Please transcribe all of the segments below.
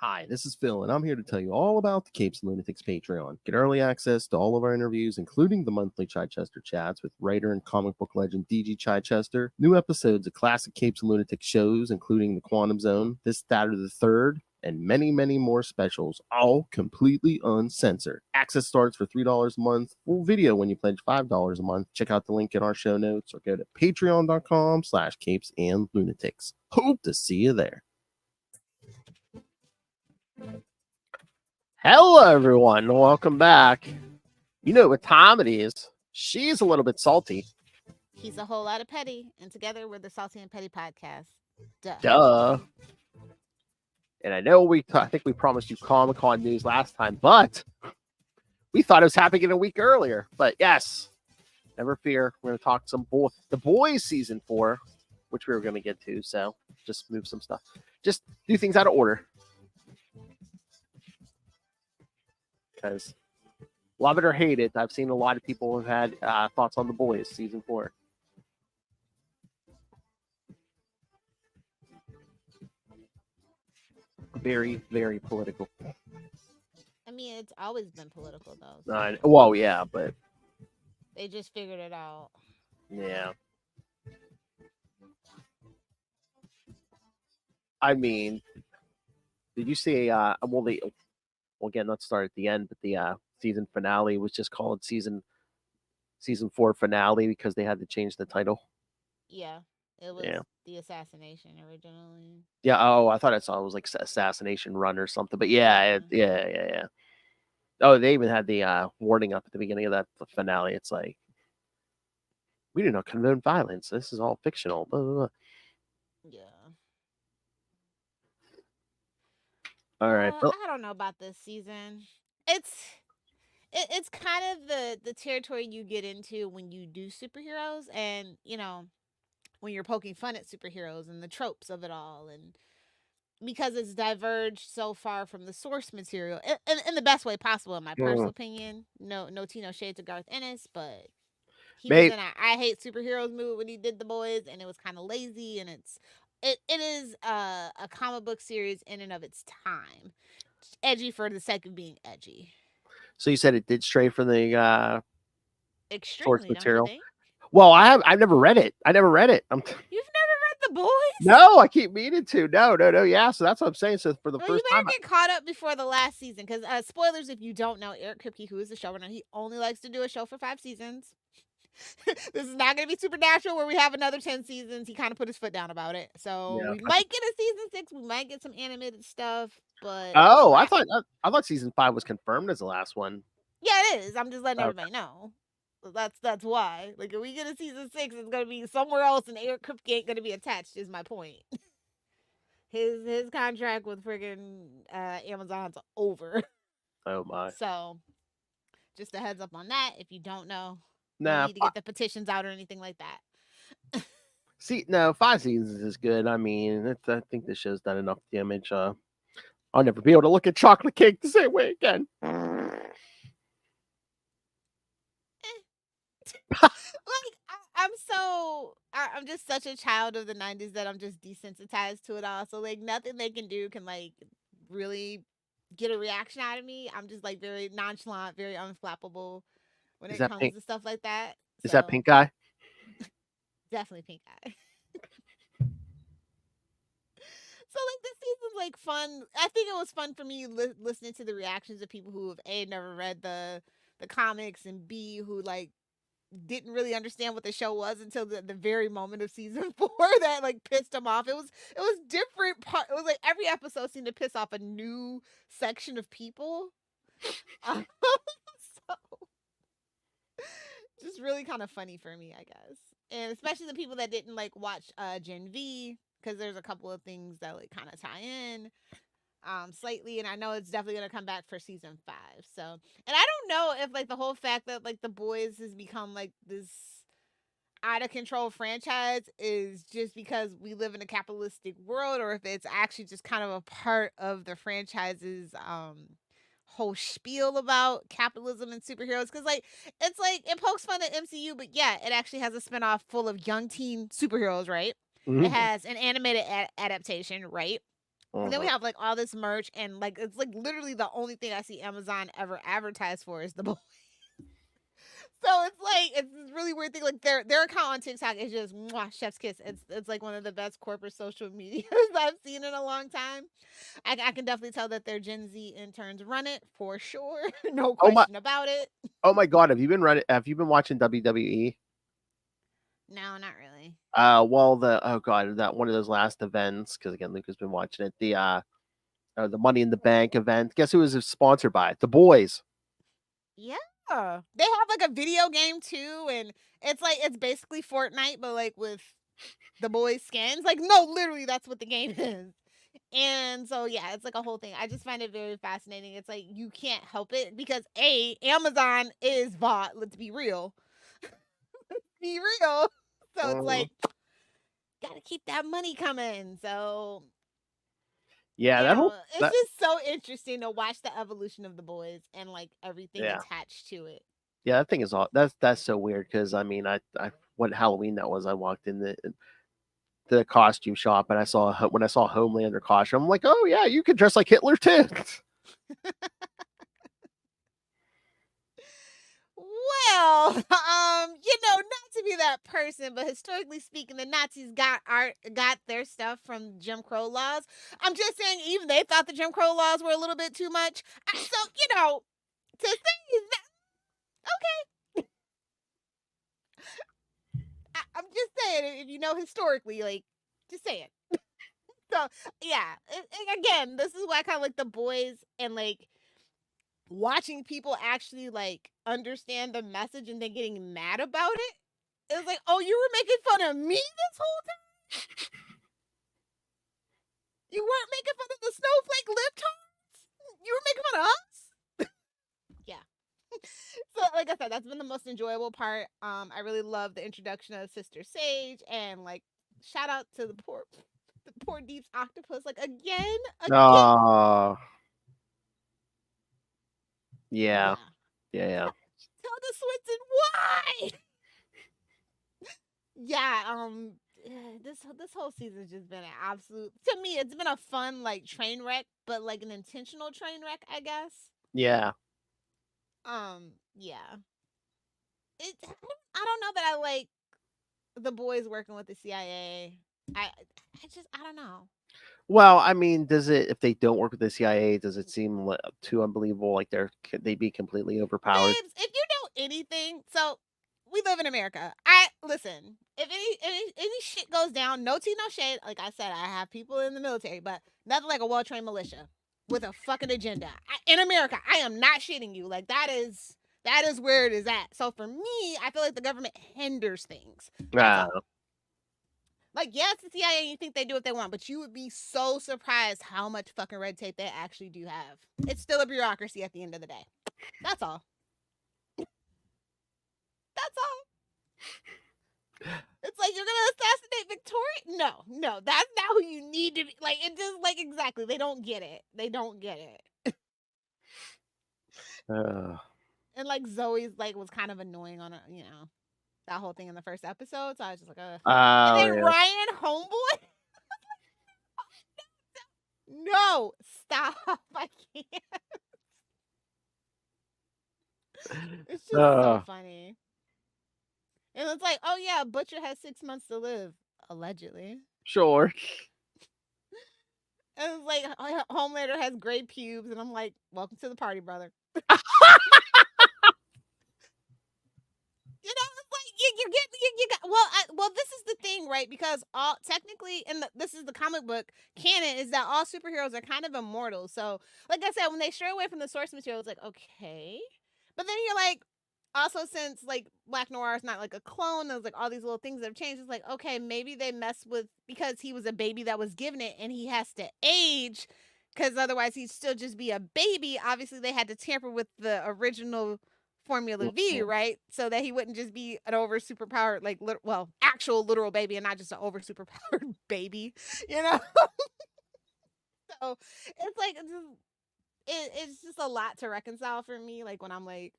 Hi, this is Phil, and I'm here to tell you all about the Capes and Lunatics Patreon. Get early access to all of our interviews, including the monthly Chichester chats with writer and comic book legend DG Chichester, new episodes of classic Capes and Lunatics shows, including The Quantum Zone, This, That, or the Third, and many, many more specials, all completely uncensored. Access starts for $3 a month, full video when you pledge $5 a month. Check out the link in our show notes or go to patreon.com/capesandlunatics. Hope to see you there. Hello, everyone. Welcome back. You know what time it is. She's a little bit salty. He's a whole lot of petty, and together we're the Salty and Petty Podcast. Duh. And I know I think we promised you Comic-Con news last time, but we thought it was happening a week earlier. But yes, never fear. We're going to talk some The Boys season 4, which we were going to get to. So just move some stuff. Just do things out of order. Because love it or hate it, I've seen a lot of people have had thoughts on The Boys season 4. Very, very political. I mean, it's always been political, though. So. Well, yeah, but they just figured it out. Yeah. I mean, did you see? Again, let's start at the end, but the season finale was just called season 4 finale because they had to change the title. Yeah, it was the assassination originally. Yeah. Oh, I thought I saw it was like Assassination Run or something. But yeah. Oh, they even had the warning up at the beginning of that finale. It's like, we do not condone violence. This is all fictional. Blah, blah, blah. Yeah. All right. I don't know about this season. It's kind of the territory you get into when you do superheroes, and when you're poking fun at superheroes and the tropes of it all, and because it's diverged so far from the source material in the best way possible, in my personal opinion. No Tino shade to Garth Ennis, but he was in I Hate Superheroes movie when he did The Boys, and it was kind of lazy, and it is a comic book series in and of its time. It's edgy for the sake of being edgy. So you said it did stray from the source material. Don't you think? Well, I've never read it. You've never read The Boys? No, I keep meaning to. No. Yeah, so that's what I'm saying. So for the first time, you better get caught up before the last season, because spoilers if you don't know, Eric Kripke, who is the showrunner, he only likes to do a show for 5 seasons. This is not going to be Supernatural where we have another 10 seasons. He kind of put his foot down about it. So we might get a season 6. We might get some animated stuff. But I thought season 5 was confirmed as the last one. Yeah, it is. I'm just letting everybody know. That's why. Like, if we get a season 6, it's going to be somewhere else, and Eric Kripke ain't going to be attached. Is my point. His contract with friggin' Amazon's over. Oh my! So, just a heads up on that. If you don't know. Nah, you need to get the petitions out or anything like that. See, no, 5 seasons is good. I mean, I think this show's done enough damage. I'll never be able to look at Chocolate Cake the same way again. I'm just such a child of the 90s that I'm just desensitized to it all. So, like, nothing they can do can, like, really get a reaction out of me. I'm just, like, very nonchalant, very unflappable when it comes to stuff like that. Is that Pink Eye? Definitely Pink Eye. So, like, this season's, like, fun. I think it was fun for me listening to the reactions of people who have, A, never read the comics, and B, who, like, didn't really understand what the show was until the very moment of season 4 that, like, pissed them off. It was different. It was like every episode seemed to piss off a new section of people. So, just really kind of funny for me, I guess. And especially the people that didn't, like, watch Gen V, because there's a couple of things that, like, kind of tie in slightly, and I know it's definitely going to come back for season 5. So, and I don't know if, like, the whole fact that, like, The Boys has become, like, this out of control franchise is just because we live in a capitalistic world, or if it's actually just kind of a part of the franchise's whole spiel about capitalism and superheroes. Because, like, it's like it pokes fun at MCU, but yeah, it actually has a spinoff full of young teen superheroes, right? Mm-hmm. It has an animated adaptation, right? And then we Mhm. have like all this merch, and like it's like literally the only thing I see Amazon ever advertise for is the boy. So it's like it's this really weird thing. Like their account on TikTok is just mwah, chef's kiss. It's like one of the best corporate social medias I've seen in a long time. I can definitely tell that their Gen Z interns run it for sure, no Oh my question about it. oh my god, have you been watching WWE? No, not really. Well, oh god, that one of those last events, because again, Luke has been watching it. The Money in the Bank event. Guess who was sponsored by? The boys. Yeah, they have like a video game too, and it's basically Fortnite, but like with the boys skins. Like no, literally, that's what the game is. And so yeah, it's like a whole thing. I just find it very fascinating. It's like you can't help it because Amazon is bought. Let's be real. Be real. So it's Mhm. like gotta keep that money coming. So Yeah, that whole it's that just so interesting to watch the evolution of the boys and like everything yeah. attached to it. Yeah, that thing is all that's so weird because I mean I what Halloween that was I walked in the costume shop and when I saw Homelander costume I'm like, oh yeah, you could dress like Hitler too. Well, not to be that person, but historically speaking, the Nazis got their stuff from Jim Crow laws. I'm just saying, even they thought the Jim Crow laws were a little bit too much. So to say that, okay, I'm just saying, if you know historically, like, just say it. So yeah, again, this is why I kind of like the boys and like watching people actually like understand the message and then getting mad about it. It's like, oh, you were making fun of me this whole time. You weren't making fun of the snowflake libtards. You were making fun of us. Yeah. So, like I said, that's been the most enjoyable part. I really love the introduction of Sister Sage and like shout out to the poor Deep's octopus. Like again. Oh yeah. Yeah. Yeah, yeah. Tell the Swinton why. Yeah, this whole season's just been an absolute to me, it's been a fun like train wreck, but like an intentional train wreck, I guess. Yeah. Yeah. I don't know that I like the boys working with the CIA. I don't know. Well, I mean, does it if they don't work with the CIA, does it seem too unbelievable like they'd be completely overpowered? Babes, if you know anything, so we live in America. I listen. If any shit goes down, no tea, no shade. Like I said, I have people in the military, but nothing like a well trained militia with a fucking agenda. In America, I am not shitting you. Like that is where it is at. So for me, I feel like the government hinders things. That's Ah, all. Like, yes, the CIA, you think they do what they want, but you would be so surprised how much fucking red tape they actually do have. It's still a bureaucracy at the end of the day. That's all. That's all. It's like you're gonna assassinate Victoria? No, no, that's not who you need to be. Like it just like exactly. They don't get it. They don't get it. uh, And like Zoe's like was kind of annoying on a that whole thing in the first episode. So I was just like, and oh then yeah. Ryan Homeboy. No, stop! I can't. It's just so Uh, funny. And it's like, oh yeah, Butcher has 6 months to live, allegedly. sure. And it's like Homelander has gray pubes, and I'm like, welcome to the party, brother. It's like you got well. This is the thing, right? Because all technically, this is the comic book canon is that all superheroes are kind of immortal. So, like I said, when they stray away from the source material, it's like okay, but then you're like, also since like Black Noir is not like a clone, there's like all these little things that have changed. It's like okay, maybe they mess with because he was a baby that was given it, and he has to age. Because otherwise, he'd still just be a baby. Obviously, they had to tamper with the original Formula V, right? So that he wouldn't just be an over superpowered, like, actual literal baby and not just an over superpowered baby, you know? So it's like, it's just a lot to reconcile for me, like, when I'm like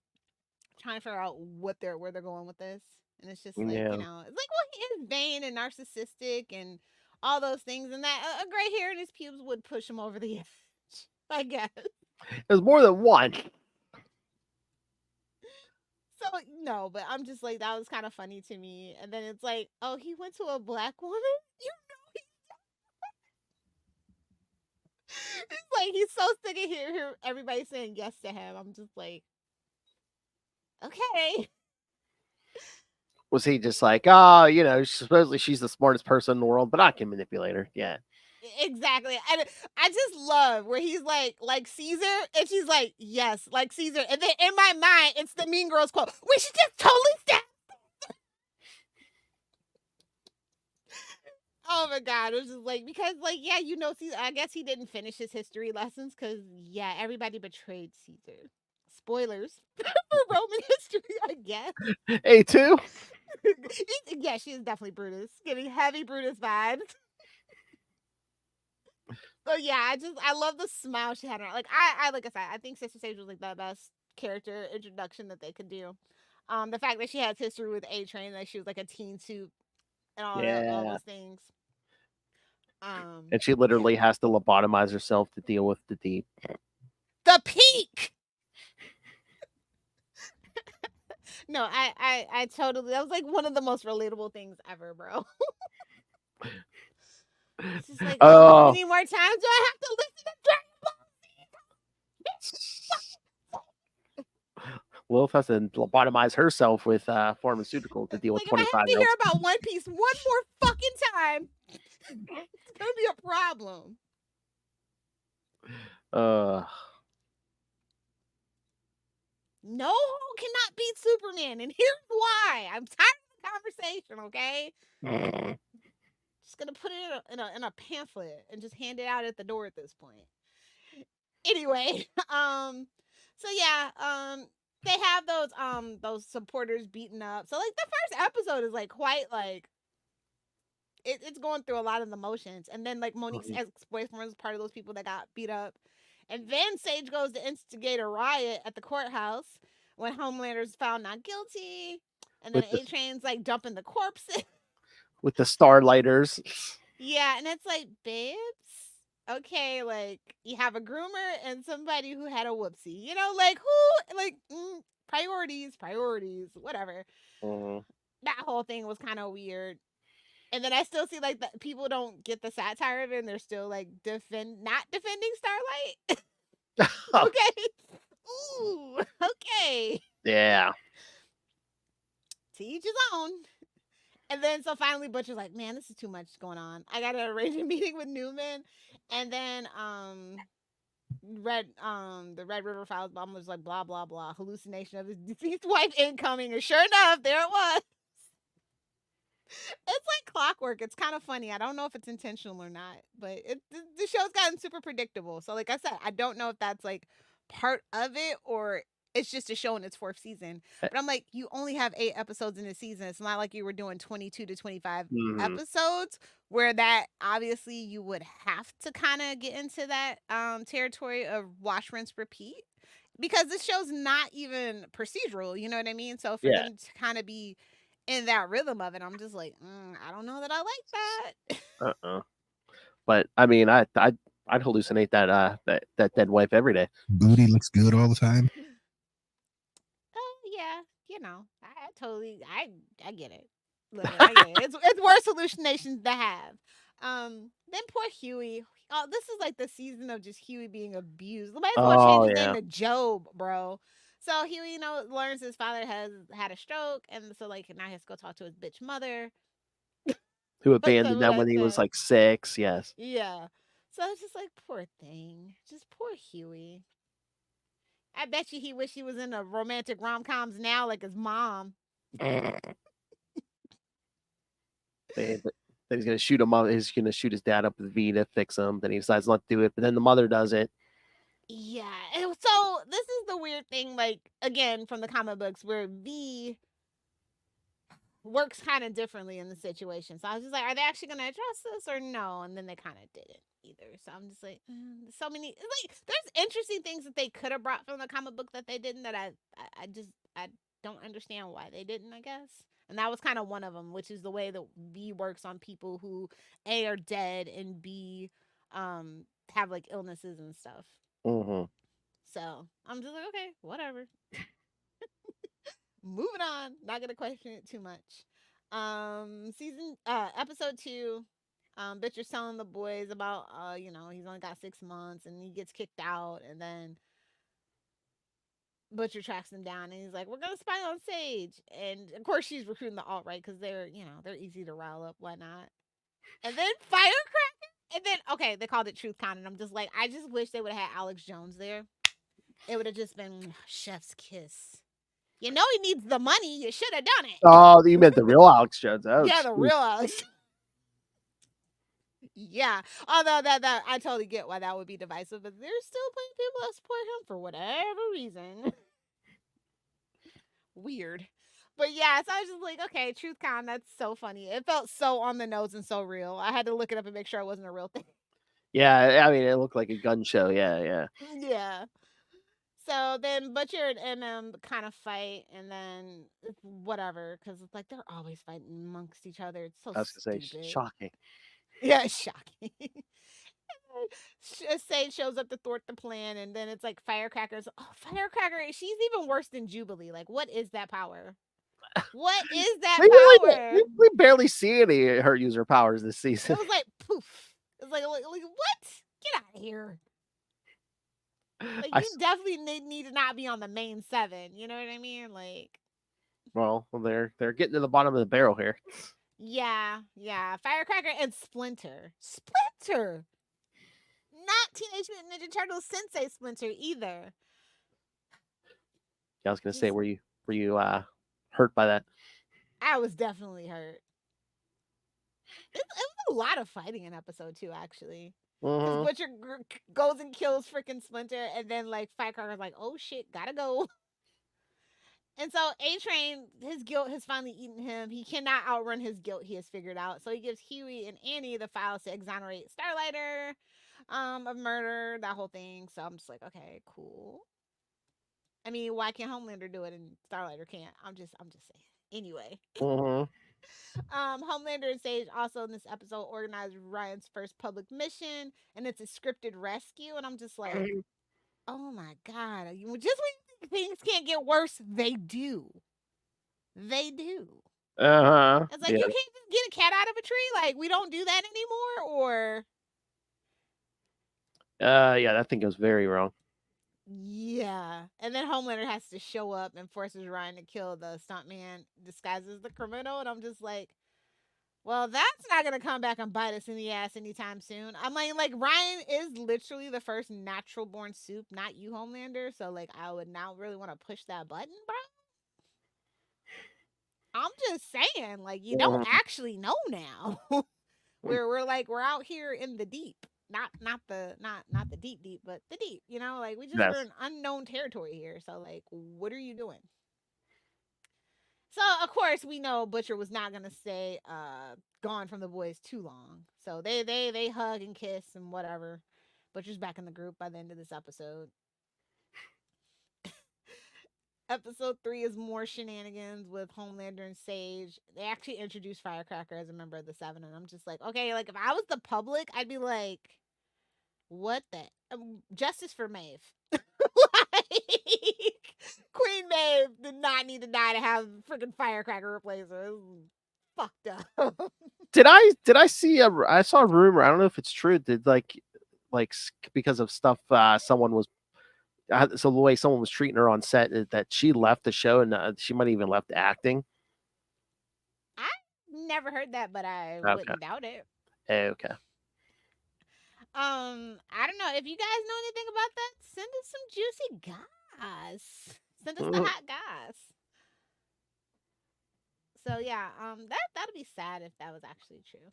trying to figure out where they're going with this. And it's just like, Yeah. it's like, well, he is vain and narcissistic and all those things, and that a gray hair in his pubes would push him over the edge, I guess. There's more than one. So no, but I'm just like that was kind of funny to me. And then it's like, oh, he went to a black woman. You know, it's like he's so sick of hear everybody saying yes to him. I'm just like, okay. Was he just like, oh, supposedly she's the smartest person in the world, but I can manipulate her? Yeah. Exactly. And I just love where he's like Caesar, and she's like, yes, like Caesar. And then in my mind, it's the Mean Girls quote. We should just totally stab. Oh my god, it was just like because yeah, Caesar, I guess he didn't finish his history lessons because yeah, everybody betrayed Caesar. Spoilers for Roman history, I guess. A2? Yeah, she is definitely Brutus. Giving heavy Brutus vibes. So yeah, I love the smile she had on her. Like like I said, I think Sister Sage was like the best character introduction that they could do. The fact that she has history with A Train, that she was like a teen soup and all those things. And she literally has to lobotomize herself to deal with the deep. The peak. No, I totally. That was like one of the most relatable things ever, bro. It's just like, how many more times do I have to listen to Dragon Ball? Lilith has to lobotomize herself with pharmaceutical to deal with 25 If I have to hear about One Piece one more fucking time, it's gonna be a problem. No cannot beat Superman, and here's why. I'm tired of the conversation, okay? Just gonna put it in a pamphlet and just hand it out at the door at this point. Anyway, so yeah, they have those supporters beaten up. So like the first episode is like quite like it's going through a lot of the motions, and then like Monique's ex-boyfriend was part of those people that got beat up, and then Sage goes to instigate a riot at the courthouse when Homelander's found not guilty, and then A Train's like dumping the corpses with the Starlighters. Yeah, and it's like, babes, okay, like you have a groomer and somebody who had a whoopsie, like who, like priorities, whatever. That whole thing was kind of weird. And then I still see like that people don't get the satire of it, and they're still like not defending Starlight. Okay. Ooh, okay. Yeah. To each his own. And then so finally Butcher's like, man, this is too much going on. I gotta arrange a meeting with Newman. And then the Red River Files bomb was like blah blah blah, hallucination of his deceased wife incoming, and sure enough, there it was. It's like clockwork. It's kind of funny. I don't know if it's intentional or not, but the show's gotten super predictable. So like I said, I don't know if that's like part of it or it's just a show in its 4th season. But I'm like, you only have 8 episodes in a season. It's not like you were doing 22 to 25 episodes, where that obviously you would have to kind of get into that territory of wash, rinse, repeat. Because this show's not even procedural, you know what I mean? So for them to kind of be in that rhythm of it, I'm just like, I don't know that I like that. But I mean, I'd hallucinate that dead wife every day. Booty looks good all the time. Yeah, I totally, I get it. Literally, I get it. It's worse hallucinations to have. Then poor Huey. Oh, this is like the season of just Huey being abused. Might as well change his name to Job, bro. So Huey, learns his father has had a stroke, and so like now he has to go talk to his bitch mother, who abandoned them when he was like 6. Yes. Yeah. So it's just like poor thing, just poor Huey. I bet you he wish he was in a romantic rom-coms now, like his mom. Then he's gonna shoot him up. He's gonna shoot his dad up with V to fix him. Then he decides not to do it, but then the mother does it. Yeah. So this is the weird thing, like again from the comic books, where V works kind of differently in the situation. So I was just like, are they actually gonna address this or no? And then they kind of didn't either. So I'm just like, so many like there's interesting things that they could have brought from the comic book that they didn't. That I don't understand why they didn't. I guess. And that was kind of one of them, which is the way that B works on people who A, are dead, and B, have like illnesses and stuff. Mm-hmm. So I'm just like, okay, whatever. Moving on. Not gonna question it too much. Episode 2. Bitcher's telling the boys about he's only got 6 months and he gets kicked out, and then Butcher tracks him down and he's like, we're gonna spy on Sage. And of course she's recruiting the alt-right because they're easy to rile up, whatnot. And then Firecracker. And then they called it TruthCon, and I'm just like, I just wish they would have had Alex Jones there. It would have just been chef's kiss. You know he needs the money. You should have done it. Oh, you meant the real Alex Jones. Oh, yeah, the real Alex. Yeah. Although that I totally get why that would be divisive, but there's still plenty of people that support him for whatever reason. Weird. But yeah, so I was just like, okay, TruthCon, that's so funny. It felt so on the nose and so real. I had to look it up and make sure it wasn't a real thing. Yeah, I mean, it looked like a gun show. Yeah. Yeah. So then Butcher and them kind of fight, and then whatever, because it's like they're always fighting amongst each other. It's so I was gonna stupid. say, shocking. Yeah, it's shocking. Sage shows up to thwart the plan, and then it's like Firecrackers. Oh, Firecracker, she's even worse than Jubilee. Like, what is that power? What is that power? We barely see any of her user powers this season. It was like poof. It was like what? Get out of here. Like, you definitely need to not be on the main 7. You know what I mean? Like, well, they're getting to the bottom of the barrel here. Yeah. Firecracker and Splinter. Not Teenage Mutant Ninja Turtles Sensei Splinter either. Yeah, I was gonna say, were you hurt by that? I was definitely hurt. It was a lot of fighting in episode 2, actually. Because Butcher goes and kills freaking Splinter, and then like Firecracker's like, oh shit, gotta go. And so A-Train, his guilt has finally eaten him. He cannot outrun his guilt, he has figured out. So he gives Huey and Annie the files to exonerate Starlighter of murder, that whole thing. So I'm just like, okay, cool. I mean, why can't Homelander do it and Starlighter can't? I'm just saying. Anyway. Homelander and Sage also in this episode organized Ryan's first public mission, and it's a scripted rescue, and I'm just like, oh my god, just when you think things can't get worse, they do. It's like, you can't just get a cat out of a tree. Like, we don't do that anymore, or yeah, that thing goes very wrong. Yeah. And then Homelander has to show up and forces Ryan to kill the stuntman disguised as the criminal. And I'm just like, well, that's not going to come back and bite us in the ass anytime soon. I'm like, Ryan is literally the first natural born soup, not you, Homelander. So, like, I would not really want to push that button, bro. I'm just saying, like, you don't actually know now. we're out here in the deep. Not the deep, but the deep, like we just were in unknown territory here. So like, what are you doing? So of course we know Butcher was not gonna stay gone from the boys too long. So they hug and kiss and whatever. Butcher's back in the group by the end of this episode. Episode 3 is more shenanigans with Homelander and Sage. They actually introduced Firecracker as a member of the 7, and I'm just like, okay, like if I was the public, I'd be like, what the justice for Maeve. Like, Queen Maeve did not need to die to have freaking Firecracker replace her. It was fucked up. Did I see I saw a rumor, I don't know if it's true, did like because of stuff someone was so the way someone was treating her on set, that she left the show, and she might have even left acting. I never heard that, but I wouldn't doubt it. Okay. I don't know if you guys know anything about that. Send us some juicy goss. Send us the hot goss. So yeah, that'd be sad if that was actually true.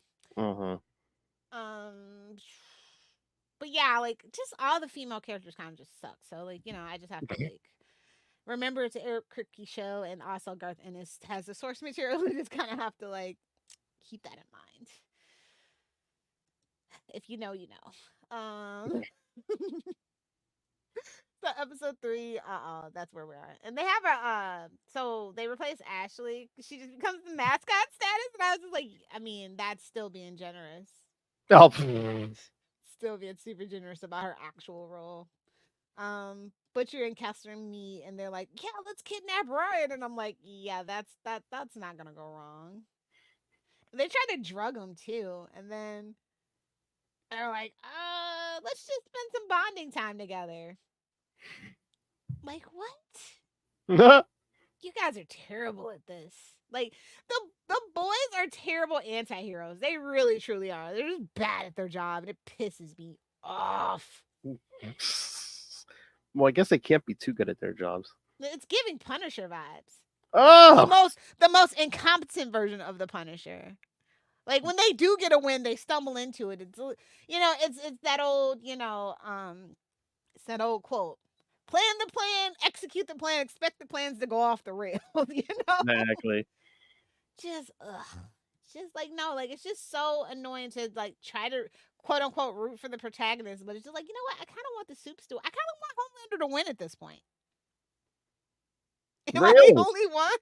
But yeah, like just all the female characters kind of just suck. So like, I just have to like remember it's an Eric Kripke show, and also Garth Ennis has the source material. We just kind of have to like keep that in mind. If you know, you know. So So episode 3, that's where we are. And they have a so they replace Ashley. She just becomes the mascot status, and I was just like, I mean, that's still being generous. Oh, Still being super generous about her actual role. Butcher and Kessler meet, and they're like, "Yeah, let's kidnap Ryan," and I'm like, "Yeah, that's not gonna go wrong." They try to drug him too, and then they're like, let's just spend some bonding time together." Like, what? You guys are terrible at this. Like, the boys are terrible anti-heroes. They really truly are. They're just bad at their job, and it pisses me off. well, I guess they can't be too good at their jobs. It's giving Punisher vibes. Oh, The most incompetent version of the Punisher. Like, when they do get a win, they stumble into it. It's it's that old, it's that old quote. Plan the plan, execute the plan, expect the plans to go off the rails, exactly. Just just like, no, like, it's just so annoying to like try to quote unquote root for the protagonist, but it's just like, you know what? I kind of want the soup stew. I kind of want Homelander to win at this point. Am I the only one?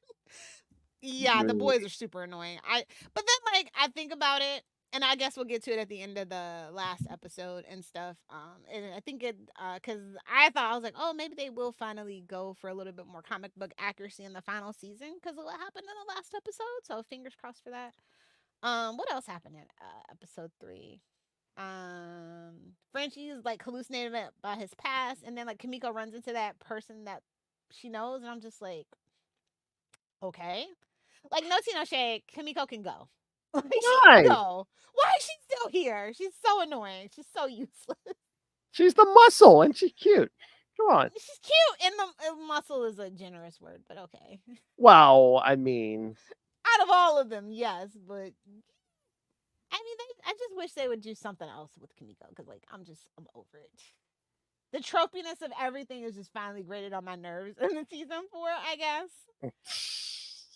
Yeah, the boys are super annoying. But then, like, I think about it, and I guess we'll get to it at the end of the last episode and stuff. And I think because I was like, oh, maybe they will finally go for a little bit more comic book accuracy in the final season because of what happened in the last episode. So fingers crossed for that. What else happened in episode 3? Frenchie is like hallucinating about his past, and then like Kimiko runs into that person that she knows, and I'm just like, okay. Like, no tea, no shade. Kimiko can go. Like, she can go. Why is she still here? She's so annoying. She's so useless. She's the muscle, and she's cute. Come on. She's cute, and the muscle is a generous word, but okay. Well, I mean, out of all of them, yes, but I mean, I just wish they would do something else with Kimiko because, like, I'm over it. The tropiness of everything is just finally grated on my nerves in the season 4, I guess.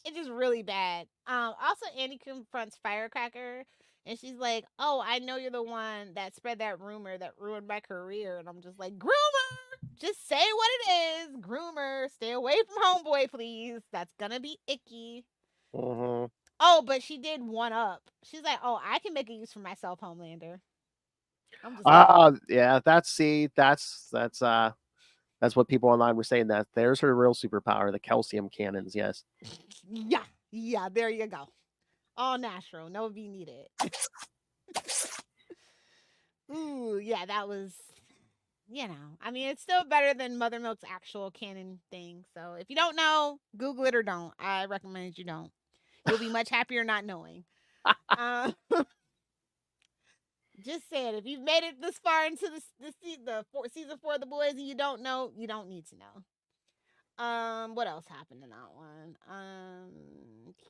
It's just really bad. Also, Annie confronts Firecracker, and she's like, "Oh, I know you're the one that spread that rumor that ruined my career." And I'm just like, "Groomer, just say what it is, Groomer. Stay away from Homeboy, please. That's gonna be icky." Mm-hmm. Oh, but she did one up. She's like, "Oh, I can make a use for myself, Homelander." I'm just like, yeah, that's what people online were saying, that there's her real superpower, the calcium cannons. Yes. Yeah, there you go. All natural, no V needed. Ooh, yeah, that was, I mean, it's still better than Mother Milk's actual canon thing. So if you don't know, Google it or don't. I recommend you don't. You'll be much happier not knowing. Just saying, if you've made it this far into season 4 of The Boys and you don't know, you don't need to know. What else happened in that one?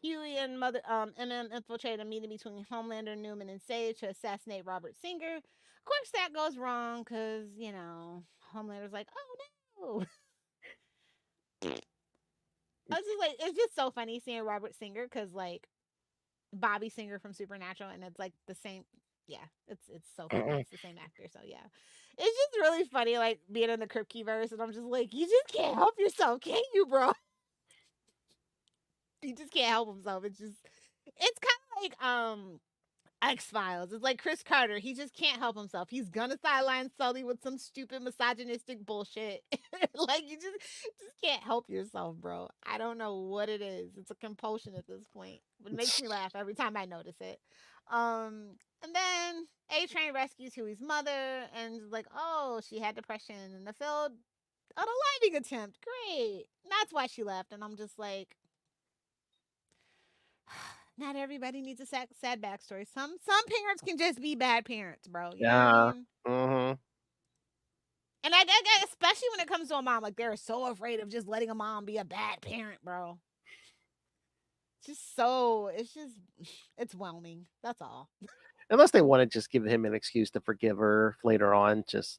Huey and Mother MM infiltrate a meeting between Homelander, Newman, and Sage to assassinate Robert Singer. Of course, that goes wrong because Homelander's like, "Oh no." I was just like, it's just so funny seeing Robert Singer because, like, Bobby Singer from Supernatural, and it's like the same. Yeah, it's so funny. It's the same actor, so yeah. It's just really funny, like, being in the Kripke-verse, and I'm just like, you just can't help yourself, can't you, bro? He just can't help himself. It's kind of like X-Files. It's like Chris Carter. He just can't help himself. He's gonna sideline Sully with some stupid misogynistic bullshit. Like, you just can't help yourself, bro. I don't know what it is. It's a compulsion at this point. It makes me laugh every time I notice it. And then A-Train rescues Huey's mother and is like, oh, she had depression in the field. Unaliving attempt. Great. And that's why she left. And I'm just like, not everybody needs a sad backstory. Some parents can just be bad parents, bro. You know what I mean? Mm-hmm. And I especially when it comes to a mom, like, they're so afraid of just letting a mom be a bad parent, bro. It's whelming. That's all. Unless they want to just give him an excuse to forgive her later on, just,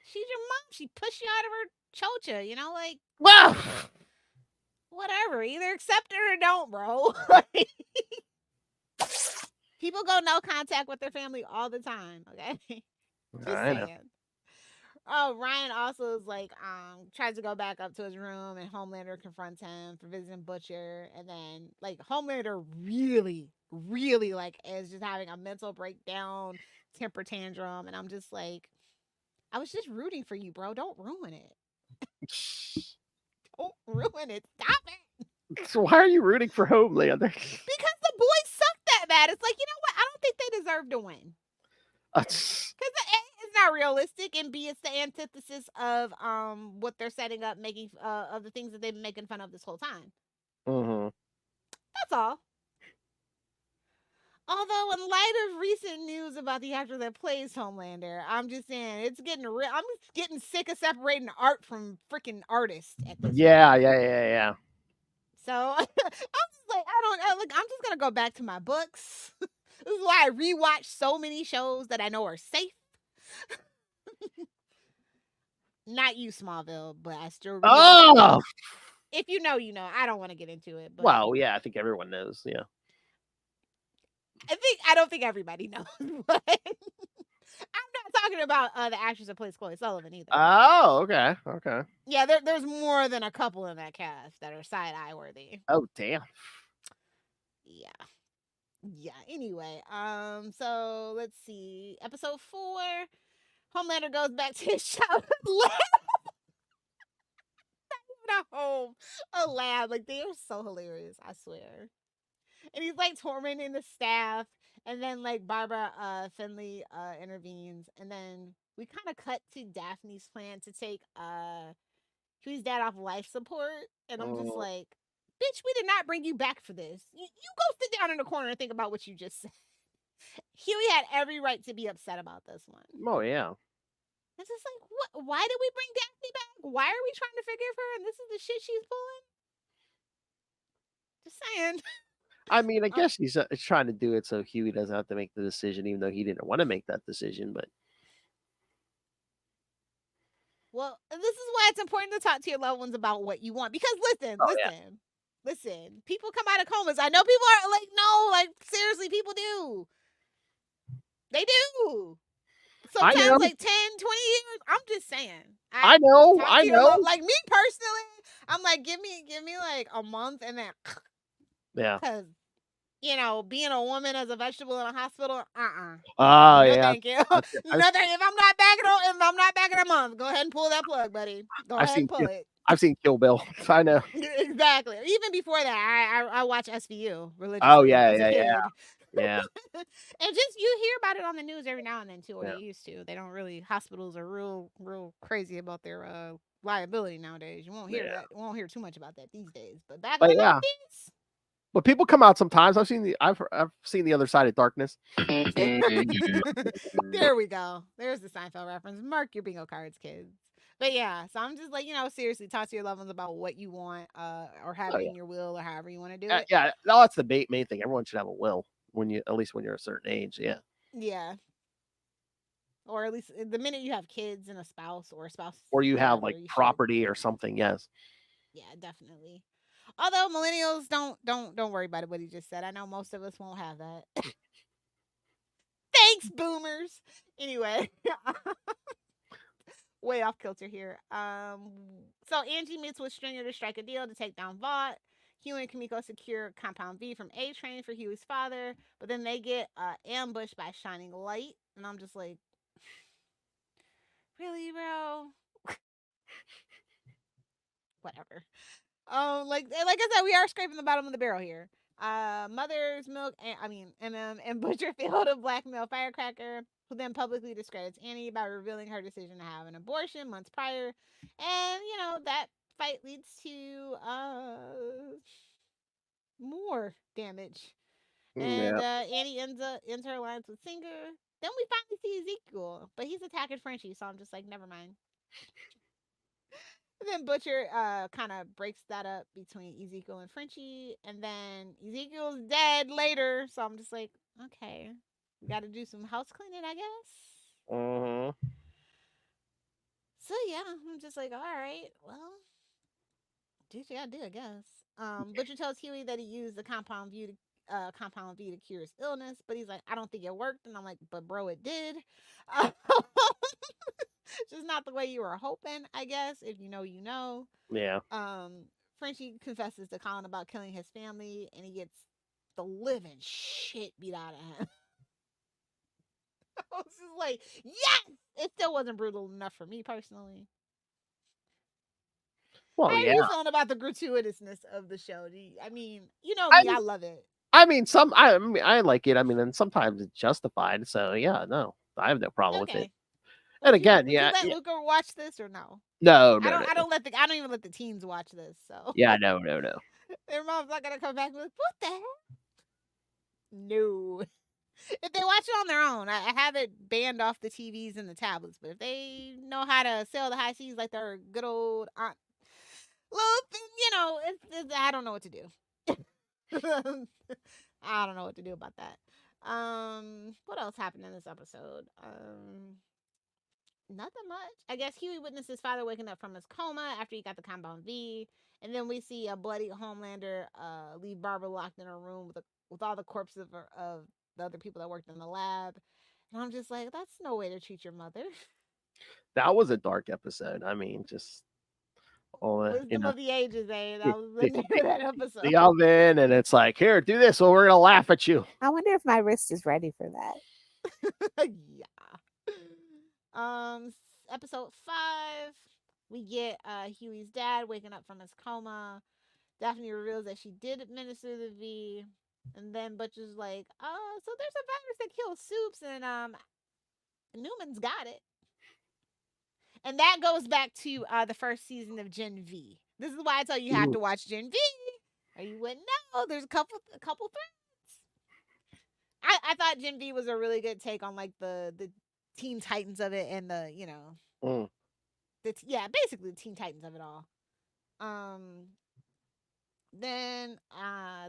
she's your mom. She pushed you out of her chocha, like, well, whatever. Either accept it or don't, bro. People go no contact with their family all the time, okay? Just saying. Oh, Ryan also is like, tries to go back up to his room, and Homelander confronts him for visiting Butcher, and then like Homelander really, really like is just having a mental breakdown, temper tantrum, and I'm just like, I was just rooting for you, bro. Don't ruin it. Don't ruin it. Stop it. So why are you rooting for Homelander? Because the boys suck that bad. It's like, you know what? I don't think they deserve to win. Because A, it's not realistic, and B, it's the antithesis of what they're setting up, making of the things that they've been making fun of this whole time. Mm-hmm. That's all. Although, in light of recent news about the actor that plays Homelander, I'm just saying it's getting real. I'm just getting sick of separating art from freaking artists at this point. Yeah. So I'm just like, I'm just gonna go back to my books. This is why I rewatch so many shows that I know are safe. Not you, Smallville, but I still rewatch. Oh, if you know, you know. I don't want to get into it, but well, yeah, I think everyone knows. Yeah, I don't think everybody knows. But I'm not talking about the actress that plays Chloe Sullivan either. Oh, okay. Yeah, there's more than a couple in that cast that are side eye worthy. Oh, damn. Yeah. Anyway, so let's see. Episode 4. Homelander goes back to his childhood lab. Not home, a lab. Like, they are so hilarious, I swear. And he's like tormenting the staff, and then like Barbara Finley intervenes, and then we kind of cut to Daphne's plan to take Huey's dad off life support, and I'm just like, bitch, we did not bring you back for this. You go sit down in the corner and think about what you just said. Huey had every right to be upset about this one. Oh, yeah. It's just like, what? Why did we bring Daphne back? Why are we trying to forgive her? And this is the shit she's pulling. Just saying. I mean, I guess he's trying to do it so Huey doesn't have to make the decision, even though he didn't want to make that decision. But well, this is why it's important to talk to your loved ones about what you want. Because listen. People come out of comas. I know people are like, no, like seriously, people do. They do. Sometimes like 10, 20 years. I'm just saying. I know. Like me personally, I'm like, give me like a month and then yeah. Because, you know, being a woman as a vegetable in a hospital, Oh, no, yeah. thank you. No, thank you. If I'm not back in a month, go ahead and pull that plug, buddy. Go ahead and pull it. I've seen Kill Bill. I know. Exactly. Even before that, I watch SVU religiously. Oh, yeah. And just you hear about it on the news every now and then too, or you used to. They don't really. Hospitals are real crazy about their liability nowadays. You won't hear that. You won't hear too much about that these days. But back in the 90s. But people come out sometimes. I've seen the other side of darkness. There we go. There's the Seinfeld reference. Mark your bingo cards, kids. But yeah, so I'm just like, seriously, talk to your loved ones about what you want, or have it in your will, or however you want to do it. Yeah, no, that's the main thing. Everyone should have a will at least when you're a certain age. Yeah. Yeah. Or at least the minute you have kids and a spouse, or you have like property or something. Yes. Yeah, definitely. Although millennials don't worry about it. What he just said. I know most of us won't have that. Thanks, boomers. Anyway. Way off kilter here. So Angie meets with Stringer to strike a deal to take down Vought. Huey and Kimiko secure Compound V from A-Train for Huey's father, but then they get ambushed by Shining Light, and I'm just like, really, bro? Whatever. Like I said, we are scraping the bottom of the barrel here. Mother's Milk, and Butcherfield to blackmail Firecracker, who then publicly discredits Annie by revealing her decision to have an abortion months prior. And, that fight leads to more damage. And Annie ends her alliance with Singer. Then we finally see Ezekiel, but he's attacking Frenchie, so I'm just like, never mind. And then Butcher kind of breaks that up between Ezekiel and Frenchie, and then Ezekiel's dead later, so I'm just like, okay, we got to do some house cleaning, I guess. So yeah, I'm just like, all right, well, do what you gotta do, I guess. Butcher tells Huey that he used the Compound V to cure his illness, but he's like, I don't think it worked, and I'm like, but bro, it did. Just not the way you were hoping, I guess. If you know, you know. Yeah. Frenchie confesses to Colin about killing his family, and he gets the living shit beat out of him. I was just like, yes! It still wasn't brutal enough for me personally. Well, How are yeah. you feeling about the gratuitousness of the show? I mean, you know I me, I love it. I mean, I like it. I mean, and sometimes it's justified. So yeah, no, I have no problem with it. Okay. And again, Would you yeah, let yeah. Luca watch this or no? No, I no, don't no, I no. don't let the I don't even let the teens watch this. So Yeah, no, no, no. their mom's not gonna come back with what the hell? No. If they watch it on their own, I have it banned off the TVs and the tablets. But if they know how to sail the high seas like their good old aunt, look, you know, I don't know what to do. I don't know what to do about that. What else happened in this episode? Nothing much. I guess Huey witnessed his father waking up from his coma after he got the compound V, and then we see a bloody Homelander leave Barbara locked in a room with all the corpses of the other people that worked in the lab. And I'm just like, that's no way to treat your mother. That was a dark episode. I mean, just all the Wisdom of the ages, eh? That the, was the the, name the, of that episode. the oven, and it's like, here, do this, or we're gonna laugh at you. I wonder if my wrist is ready for that. Yeah. Episode 5, we get Huey's dad waking up from his coma. Daphne reveals that she did administer the V, and then Butcher's like, "Oh, so there's a virus that kills soups, and Newman's got it." And that goes back to the first season of Gen V. This is why I tell you have to watch Gen V, or you wouldn't know. There's a couple threads. I thought Gen V was a really good take on like the Teen Titans of it, and the basically the Teen Titans of it all. Then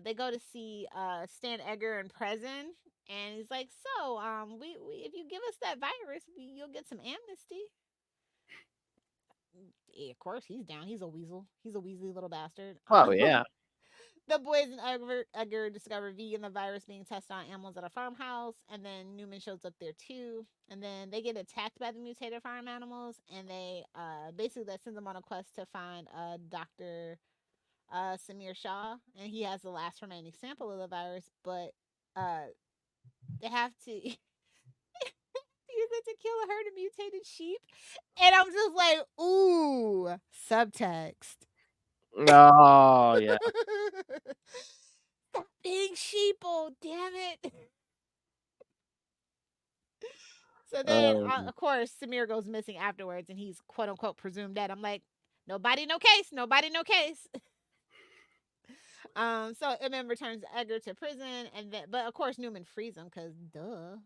they go to see Stan Edgar in prison, and he's like, "So, we if you give us that virus, you'll get some amnesty." Yeah, of course, he's down. He's a weasel. He's a weaselly little bastard. Oh yeah. The boys and Edgar discover V and the virus being tested on animals at a farmhouse, and then Newman shows up there too. And then they get attacked by the mutated farm animals, and they basically that sends them on a quest to find Dr. Samir Shah, and he has the last remaining sample of the virus, but they have to use it to kill a herd of mutated sheep. And I'm just like, ooh, subtext. Oh yeah. Stop being sheeple, damn it. So then, of course, Samir goes missing afterwards, and he's quote unquote presumed dead. I'm like, nobody, no case. Nobody, no case. So Edmund returns Edgar to prison, and then, but of course Newman frees him because duh.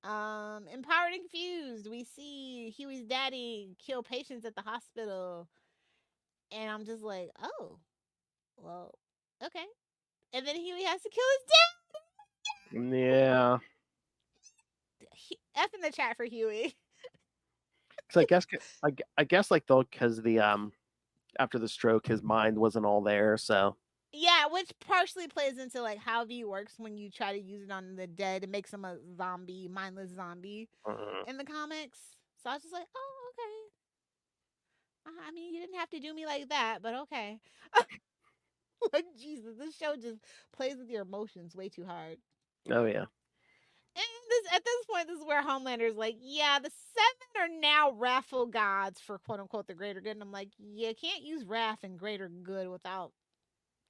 Empowered and confused, we see Huey's daddy kill patients at the hospital, and I'm just like, oh, well, okay. And then Huey has to kill his dad. Yeah. F in the chat for Huey. So I guess like though, because the after the stroke, his mind wasn't all there. So yeah, which partially plays into like how V works when you try to use it on the dead. It makes him a zombie, mindless zombie in the comics. So I was just like, oh, okay. I mean, you didn't have to do me like that, but okay. Like Jesus, this show just plays with your emotions way too hard. Oh yeah. And at this point, this is where Homelander's like, yeah, the 7 are now wrathful gods for quote unquote the greater good. And I'm like, you can't use wrath and greater good without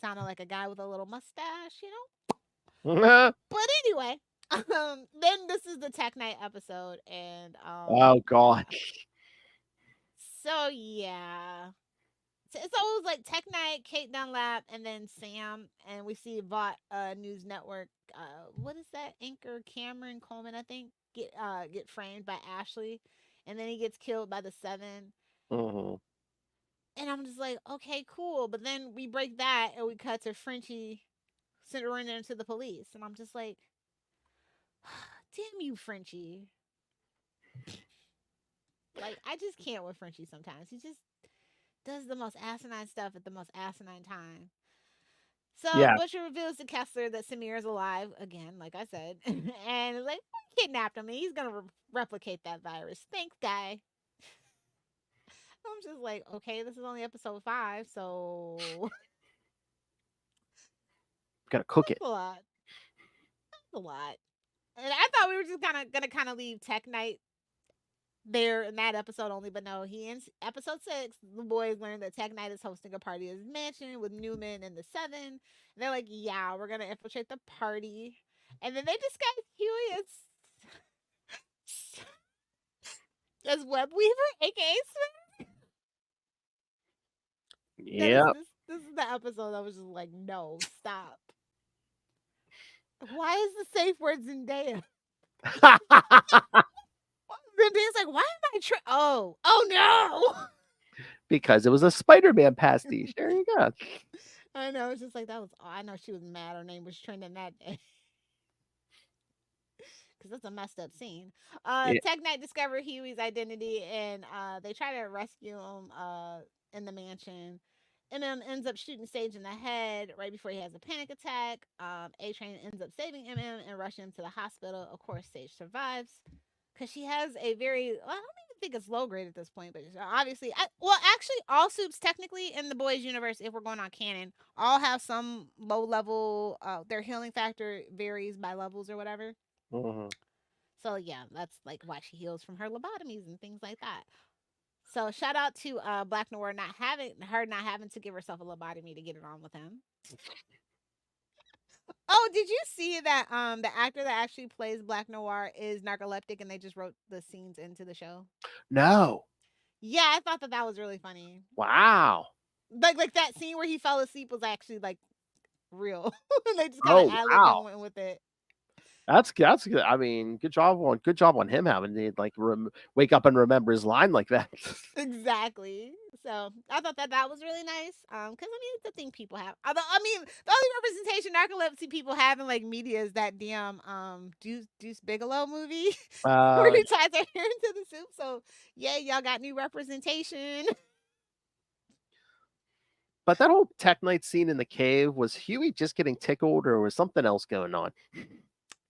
sounding like a guy with a little mustache, you know? But anyway, then this is the Tech Night episode, and oh god. So yeah. So it was like Tech Night, Kate Dunlap, and then Sam, and we see Vought News Network. What is that? Anchor Cameron Coleman, I think, get framed by Ashley, and then he gets killed by the 7. Mm-hmm. And I'm just like, okay, cool. But then we break that, and we cut to Frenchie surrendering to the police, and I'm just like, damn you, Frenchie. Like, I just can't with Frenchie sometimes. He just does the most asinine stuff at the most asinine time. So Butcher reveals to Kessler that Samir is alive again, like I said, and is like, we kidnapped him and he's gonna replicate that virus. Thanks, guy. I'm just like, okay, this is only episode 5, so Gotta cook it. that's a lot. That's a lot. And I thought we were just gonna leave Tech Knight there in that episode only, but no, he ends episode 6. The boys learn that Tech Knight is hosting a party at his mansion with Newman and the 7. And they're like, yeah, we're gonna infiltrate the party. And then they disguise Huey as Web Weaver, aka Smith. Yeah. This is the episode I was just like, no, stop. Why is the safe word Zendaya? Zendaya's like, why am I oh no. Because it was a Spider-Man pastiche. There you go. I know, it's just like that was. Oh, I know she was mad. Her name was trending that day. Because that's a messed up scene. Tech Knight discover Huey's identity and they try to rescue him in the mansion. MM ends up shooting Sage in the head right before he has a panic attack. A-Train ends up saving MM and rushing him to the hospital. Of course, Sage survives because she has a very, well, I don't even think it's low grade at this point, but obviously, actually, all suits technically in the boys universe, if we're going on canon, all have some low level. Their healing factor varies by levels or whatever. Mm-hmm. So yeah, that's like why she heals from her lobotomies and things like that. So shout out to Black Noir not having to give herself a lobotomy to get it on with him. Oh, did you see that the actor that actually plays Black Noir is narcoleptic and they just wrote the scenes into the show? No. Yeah, I thought that was really funny. Wow. Like that scene where he fell asleep was actually like real. They just kind of ad-libbed and went with it. That's good. I mean, good job on him having to like wake up and remember his line like that. Exactly. So I thought that was really nice. Because I mean, it's a thing people have. Although I mean, the only representation narcolepsy people have in like media is that damn Deuce Bigelow movie where he ties her hair into the soup. So yeah, y'all got new representation. But that whole Tech Knight scene in the cave, was Huey just getting tickled or was something else going on?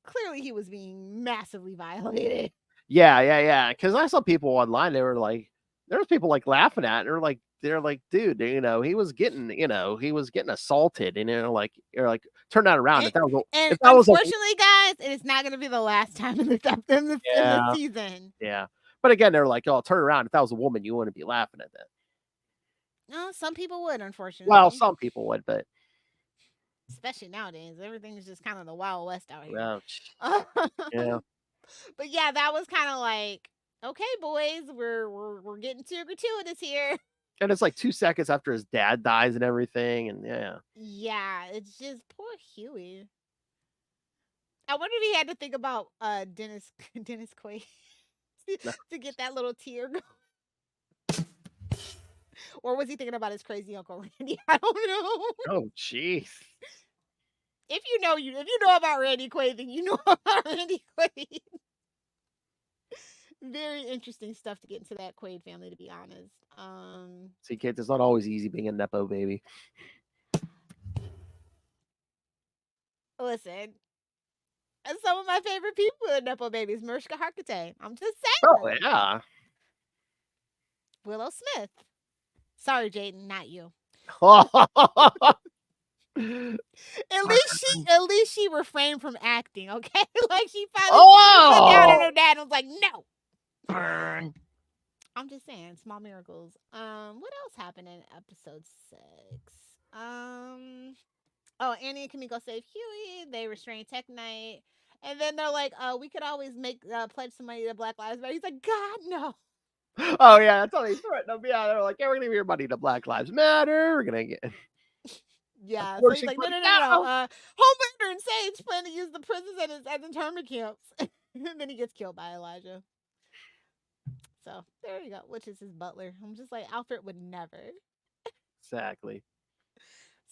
Clearly, he was being massively violated. Yeah. Because I saw people online. They were like, there was people like laughing at it. They're like, dude, he was getting assaulted, and you're like, turn that around. And unfortunately, guys, it is not going to be the last time in the season. Yeah, but again, they're like, oh, turn around. If that was a woman, you wouldn't be laughing at that. No, some people would, unfortunately. Well, some people would, but especially nowadays, everything is just kind of the Wild West out here. Ouch. Yeah. But yeah, that was kind of like, okay, boys, we're getting too gratuitous here. And it's like 2 seconds after his dad dies and everything, and yeah. Yeah, it's just poor Huey. I wonder if he had to think about Dennis Quaid to get that little tear going. Or was he thinking about his crazy Uncle Randy? I don't know. Oh, jeez. If you know about Randy Quaid, then you know about Randy Quaid. Very interesting stuff to get into that Quaid family, to be honest. See, kids, it's not always easy being a Nepo baby. Listen, some of my favorite people are Nepo babies. Mariska Hargitay. I'm just saying. Oh, yeah. Willow Smith. Sorry, Jaden, not you. At least she refrained from acting, okay? Like she finally put down on her dad and was like, no. Burn. I'm just saying, small miracles. What else happened in episode 6? Annie and Kimiko save Huey. They restrain Tech Knight. And then they're like, we could always pledge some money to Black Lives Matter. He's like, God, no. Oh, yeah, that's how they threatened them. Yeah, they're like, yeah, we're going to give your money to Black Lives Matter. We're going to get... Yeah, so he's like, no. Homelander and Sage plan to use the prisons as internment camps. And then he gets killed by Elijah. So, there you go, which is his butler. I'm just like, Alfred would never. Exactly.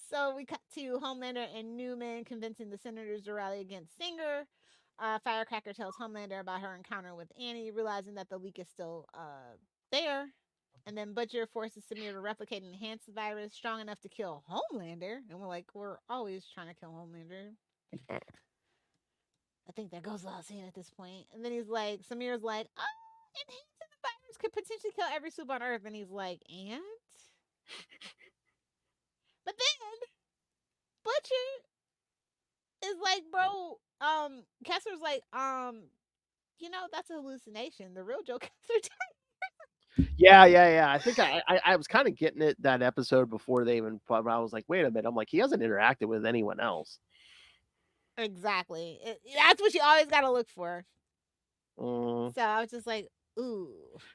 So, we cut to Homelander and Newman convincing the senators to rally against Singer. Firecracker tells Homelander about her encounter with Annie, realizing that the leak is still there. And then Butcher forces Samir to replicate and enhance the virus strong enough to kill Homelander. And we're like, we're always trying to kill Homelander. I think that goes without saying at this point. And then he's like, Samir's like, enhancing the virus could potentially kill every soup on Earth. And he's like, and? But then Butcher is like, bro, Kessler's like, that's a hallucination. The real Joe Kessler died. Yeah. I think I was kind of getting it that episode before they even. I was like, wait a minute. I'm like, he hasn't interacted with anyone else. Exactly. That's what you always got to look for. So I was just like, ooh.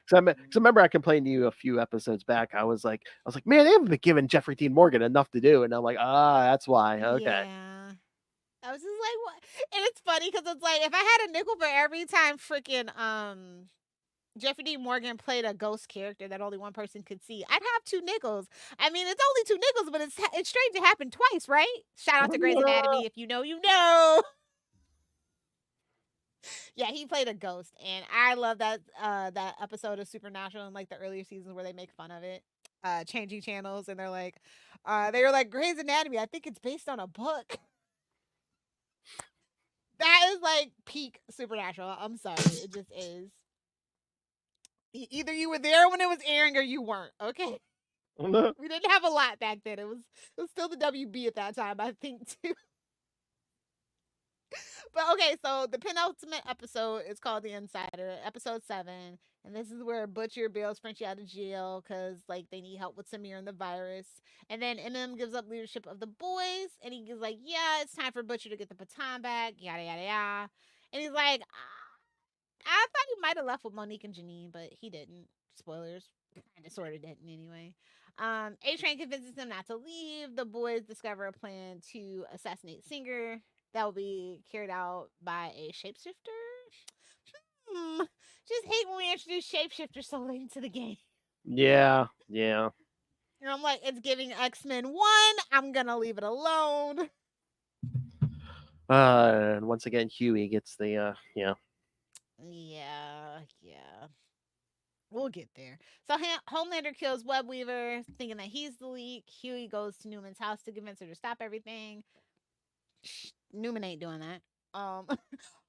So I remember I complained to you a few episodes back. I was like, man, they haven't been giving Jeffrey Dean Morgan enough to do, and I'm like, that's why. Okay. Yeah. I was just like, what? And it's funny because it's like, if I had a nickel for every time freaking Jeffrey Dean Morgan played a ghost character that only one person could see, I'd have 2 nickels. I mean, it's only 2 nickels, but it's strange it happened twice, right? Shout out to Grey's Anatomy. If you know, you know. Yeah, he played a ghost, and I love that that episode of Supernatural in like the earlier seasons where they make fun of it, changing channels, and they were like Grey's Anatomy. I think it's based on a book. That is like peak Supernatural. I'm sorry, it just is. Either you were there when it was airing or you weren't. Okay, we didn't have a lot back then. It was still the WB at that time, I think too. But okay, so the penultimate episode is called The Insider, episode 7. And this is where Butcher bails Frenchie out of jail because like they need help with Samir and the virus. And then MM gives up leadership of the boys, and he's like, yeah, it's time for Butcher to get the baton back, yada yada yada. And he's like, I thought he might have left with Monique and Janine, but he didn't. Spoilers. Kind of sort of didn't anyway. A-Train convinces him not to leave. The boys discover a plan to assassinate Singer that will be carried out by a shapeshifter. Just hate when we introduce shapeshifters so late into the game. Yeah. And I'm like, it's giving X-Men 1. I'm gonna leave it alone. And once again, Huey gets the Yeah. We'll get there. So Homelander kills Webweaver, thinking that he's the leak. Huey goes to Newman's house to convince her to stop everything. Newman ain't doing that.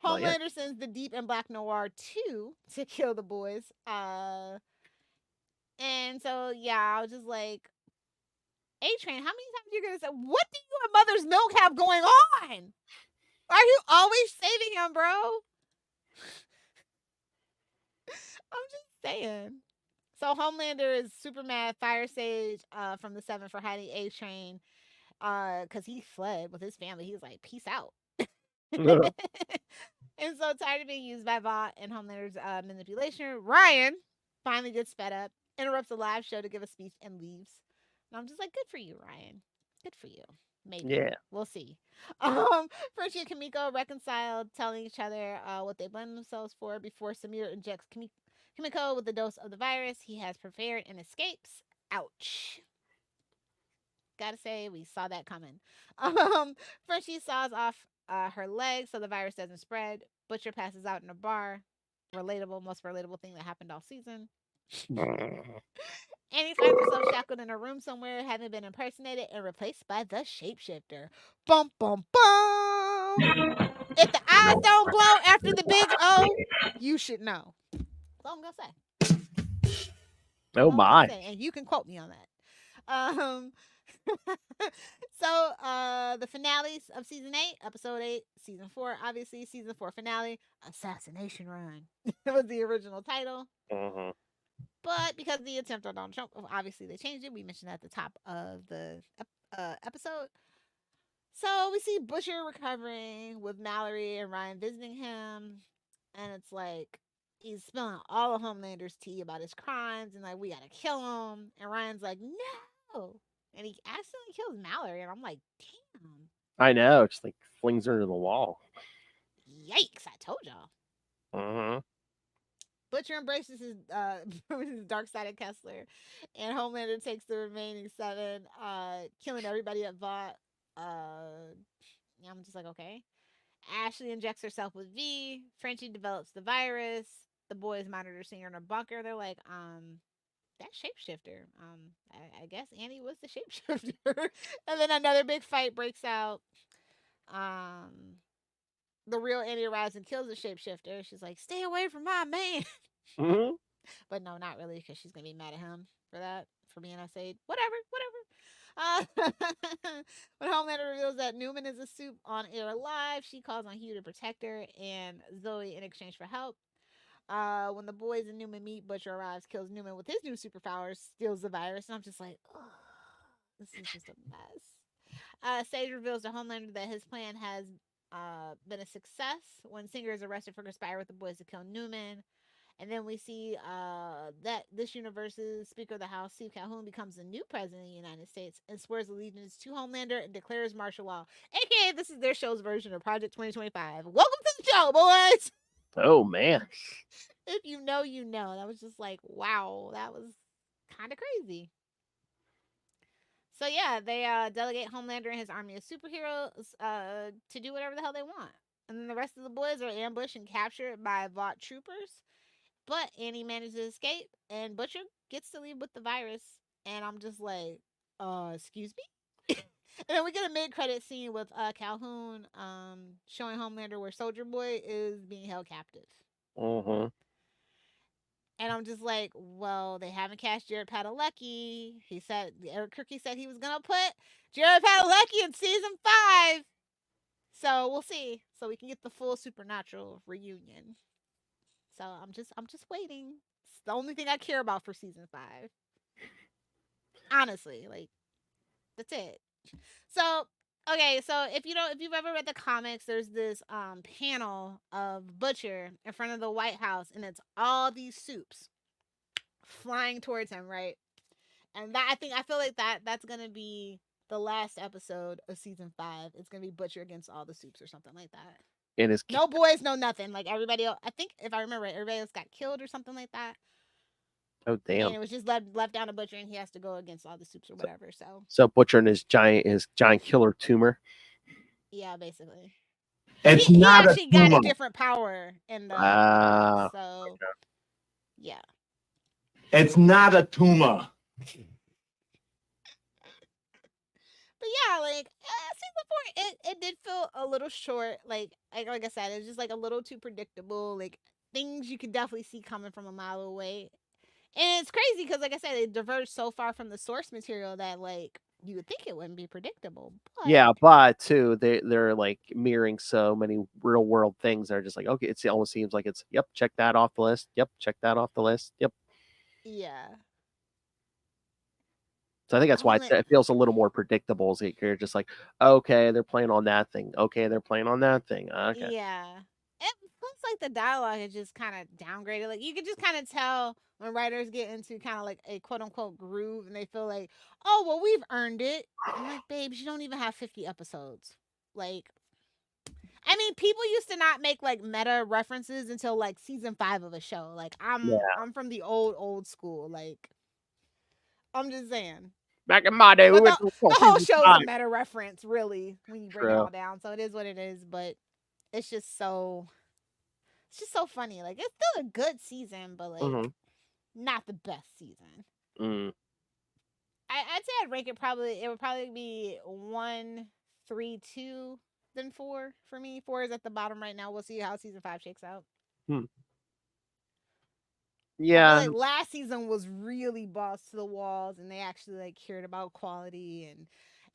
Homelander sends the Deep and Black Noir 2 to kill the boys. And so I was just like, A-Train, how many times are you gonna say, what do you and Mother's Milk have going on? Are you always saving him, bro? I'm just saying. So Homelander is super mad. Fire Sage from the 7 for hiding A-Train because he fled with his family. He was like, peace out. And so tired of being used by Vought and Homelander's manipulation, Ryan finally gets fed up, interrupts a live show to give a speech, and leaves. And I'm just like, good for you, Ryan. Good for you. Maybe. Yeah. We'll see. Frenchie and Kimiko reconciled, telling each other what they blame themselves for before Samir injects Kimiko with a dose of the virus he has prepared and escapes. Ouch. Gotta say, we saw that coming. Frenchie saws off her leg so the virus doesn't spread. Butcher passes out in a bar. Relatable, most relatable thing that happened all season. Annie finds herself shackled in a room somewhere, having been impersonated and replaced by the shapeshifter. Bum, bum, bum! If the eyes don't glow after the big O, you should know. That's all I'm going to say. Oh, my. And you can quote me on that. So the finales of season 8, episode 8, season 4, obviously season 4 finale, Assassination Run. That was the original title. But because of the attempt on Donald Trump, obviously they changed it. We mentioned that at the top of the episode. So we see Butcher recovering with Mallory and Ryan visiting him, and it's like he's spilling all of Homelander's tea about his crimes, and like, we gotta kill him. And Ryan's like, no. And he accidentally kills Mallory, and I'm like, damn. I know. Just like flings her to the wall. Yikes, I told y'all. Butcher embraces his dark side of Kessler, and Homelander takes the remaining 7, killing everybody at Vought. I'm just like, okay. Ashley injects herself with V. Frenchie develops the virus. The boys monitor Singer in her bunker. They're like, that shapeshifter. I guess Annie was the shapeshifter. And then another big fight breaks out. the real Annie arrives and kills the shapeshifter. She's like, "Stay away from my man." Mhm. But no, not really, because she's gonna be mad at him for that, for being outside. Whatever. When Homelander reveals that Newman is a soup on air alive, she calls on Hugh to protect her and Zoe in exchange for help. When the boys and Newman meet, Butcher arrives, kills Newman with his new superpowers, steals the virus, and I'm just like, oh, this is just a mess. Sage reveals to Homelander that his plan has been a success when Singer is arrested for conspiring with the boys to kill Newman. And then we see that this universe's Speaker of the House, Steve Calhoun, becomes the new president of the United States and swears allegiance to Homelander and declares martial law. AKA, this is their show's version of Project 2025. Welcome to the show, boys! Oh, man. If you know, you know. That was just like, wow, that was kind of crazy. So yeah, they delegate Homelander and his army of superheroes to do whatever the hell they want. And then the rest of the boys are ambushed and captured by Vought troopers. But Annie manages to escape, and Butcher gets to leave with the virus. And I'm just like, excuse me? And then we get a mid-credit scene with Calhoun showing Homelander where Soldier Boy is being held captive. Mm-hmm. And I'm just like, well, they haven't cast Jared Padalecki. Eric Kripke said he was going to put Jared Padalecki in season 5. So we'll see. So we can get the full Supernatural reunion. So I'm just waiting. It's the only thing I care about for season 5. Honestly, like, that's it. So, okay, so if you've ever read the comics, there's this panel of Butcher in front of the White House, and it's all these soups flying towards him, right? And that I feel like that's gonna be the last episode of season 5. It's gonna be Butcher against all the soups or something like that. And his No boys, no nothing. Like everybody else, I think if I remember right, everybody else got killed or something like that. Oh, damn. And it was just left down to Butcher, and he has to go against all the soups or whatever. So Butcher and his giant killer tumor. Yeah, basically. It's he not actually a got tumor. a different power in the comics, so okay. yeah. It's not a tumor. But yeah, like season 4, it did feel a little short. Like I said, it's just like a little too predictable. Like things you could definitely see coming from a mile away. And it's crazy because, like I said, it diverged so far from the source material that, like, you would think it wouldn't be predictable. But Yeah, but too, they're like mirroring so many real world things. They're just like, okay, it almost seems like it's yep, check that off the list. Yep, check that off the list. Yep. yeah. So I think that's why it feels a little more predictable. So you're just like, okay, they're playing on that thing. Okay, they're playing on that thing. Okay. Yeah. It looks like the dialogue is just kind of downgraded. Like, you could just kind of tell when writers get into kind of like a quote unquote groove and they feel like, oh, well, we've earned it. I'm like, babes, you don't even have 50 episodes. Like, I mean, people used to not make like meta references until like season 5 of a show. Like, I'm from the old school. Like, I'm just saying. Back in my day, we went the whole show is a meta reference, really, when you break it all down. So it is what it is, but it's just so funny. Like, it's still a good season, but like not the best season. I'd say I'd rank it it would probably be 1, 3, 2, then 4 for me. 4 is at the bottom right now. We'll see how season 5 shakes out. Yeah. I feel like last season was really balls to the walls, and they actually like cared about quality and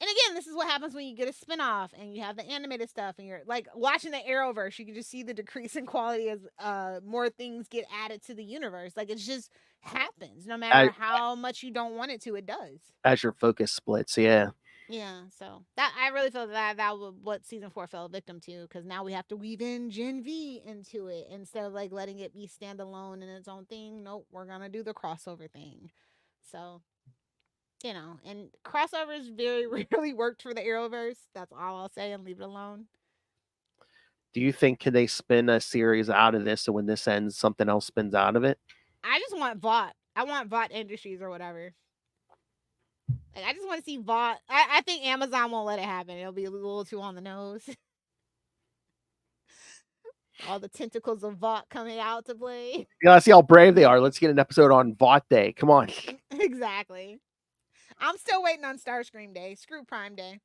again, this is what happens when you get a spinoff and you have the animated stuff and you're like watching the Arrowverse. You can just see the decrease in quality as more things get added to the universe. Like, it just happens. No matter how much you don't want it to, it does. As your focus splits, yeah. Yeah, so that I really feel that was what season 4 fell victim to, because now we have to weave in Gen V into it instead of like letting it be standalone in its own thing. Nope, we're gonna do the crossover thing. So, you know, and crossovers very rarely worked for the Arrowverse. That's all I'll say and leave it alone. Do you think could they spin a series out of this so when this ends, something else spins out of it? I just want Vought. I want Vought Industries or whatever. Like, I just want to see Vought. I think Amazon won't let it happen. It'll be a little too on the nose. All the tentacles of Vought coming out to play. You gotta see how brave they are. Let's get an episode on Vought Day. Come on. Exactly. I'm still waiting on Starscream Day. Screw Prime Day.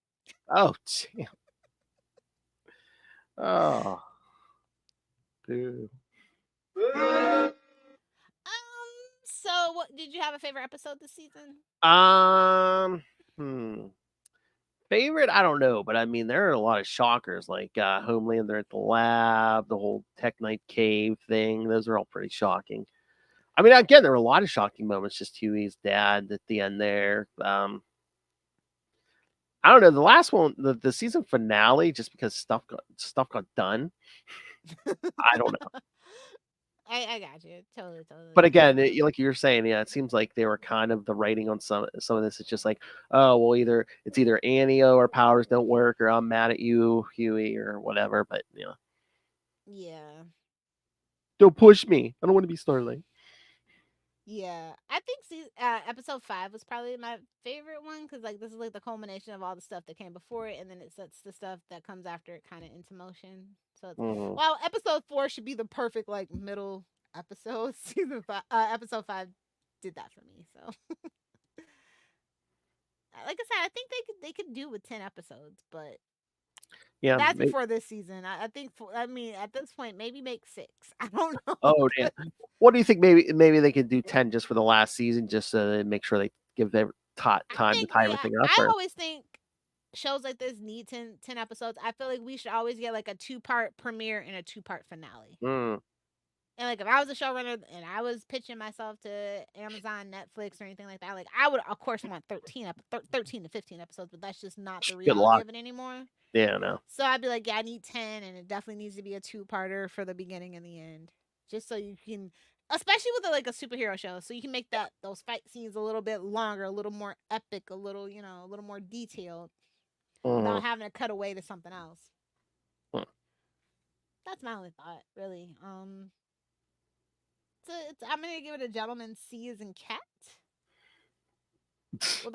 Oh, damn. Oh. Boo. So what did you have a favorite episode this season? Favorite? I don't know, but I mean, there are a lot of shockers like Homelander at the lab, the whole Tech Knight cave thing. Those are all pretty shocking. I mean, again, there were a lot of shocking moments. Just Huey's dad at the end there. I don't know. The last one, the season finale, just because stuff got done. I don't know. I got you. Totally. But again, like you were saying, yeah, it seems like they were kind of the writing on some of this. It's just like, oh, well, it's either Annie or powers don't work, or I'm mad at you, Huey, or whatever. But yeah. Don't push me. I don't want to be Starlight. Yeah, I think episode 5 was probably my favorite one because like this is like the culmination of all the stuff that came before it, and then it sets the stuff that comes after it kind of into motion. So it's, well, episode 4 should be the perfect like middle episode. Season 5, episode 5 did that for me. So, like I said, I think they could do with 10 episodes, but yeah, that's before this season. I think. I mean, at this point, maybe make 6. I don't know. Oh damn! What do you think? Maybe they could do 10 just for the last season, just to make sure they give them time to tie everything up. I always think shows like this need 10 episodes. I feel like we should always get like a 2-part premiere and a 2-part finale. And like if I was a showrunner and I was pitching myself to Amazon, Netflix, or anything like that, like I would of course want 13 to 15 episodes, but that's just not the reality of it anymore. Yeah, no. So I'd be like, yeah, I need 10, and it definitely needs to be a 2-parter for the beginning and the end, just so you can, especially with like a superhero show, so you can make those fight scenes a little bit longer, a little more epic, a little a little more detailed, without having to cut away to something else. That's my only thought, really. I'm gonna give it a gentleman C as in cat.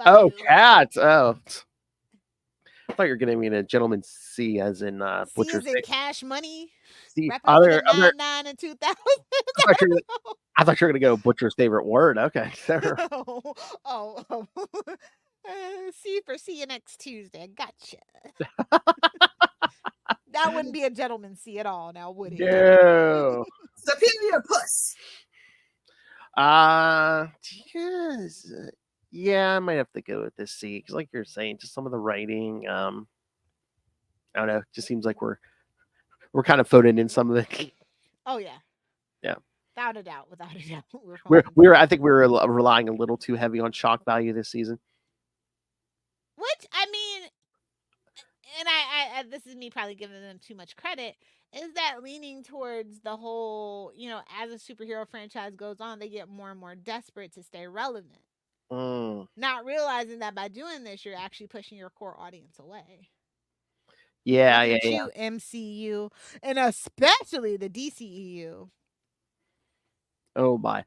Oh, you? Cat. Oh, I thought you were gonna mean a gentleman C as in C as in cash money. C. Other 99 and 2000. I thought you were gonna go Butcher's favorite word. Okay. oh. C for see you next Tuesday. Gotcha. That wouldn't be a gentleman C at all, now would it? No. Superior puss. Yes. Yeah, I might have to go with this C because, like you're saying, just some of the writing. I don't know. Just seems like we're kind of phoning in some of the. Oh yeah. Yeah. Without a doubt. I think we were relying a little too heavy on shock value this season. Which I mean, and I this is me probably giving them too much credit. Is that leaning towards the whole, as a superhero franchise goes on, they get more and more desperate to stay relevant. Not realizing that by doing this, you're actually pushing your core audience away. Yeah, You MCU, and especially the DCEU. Oh my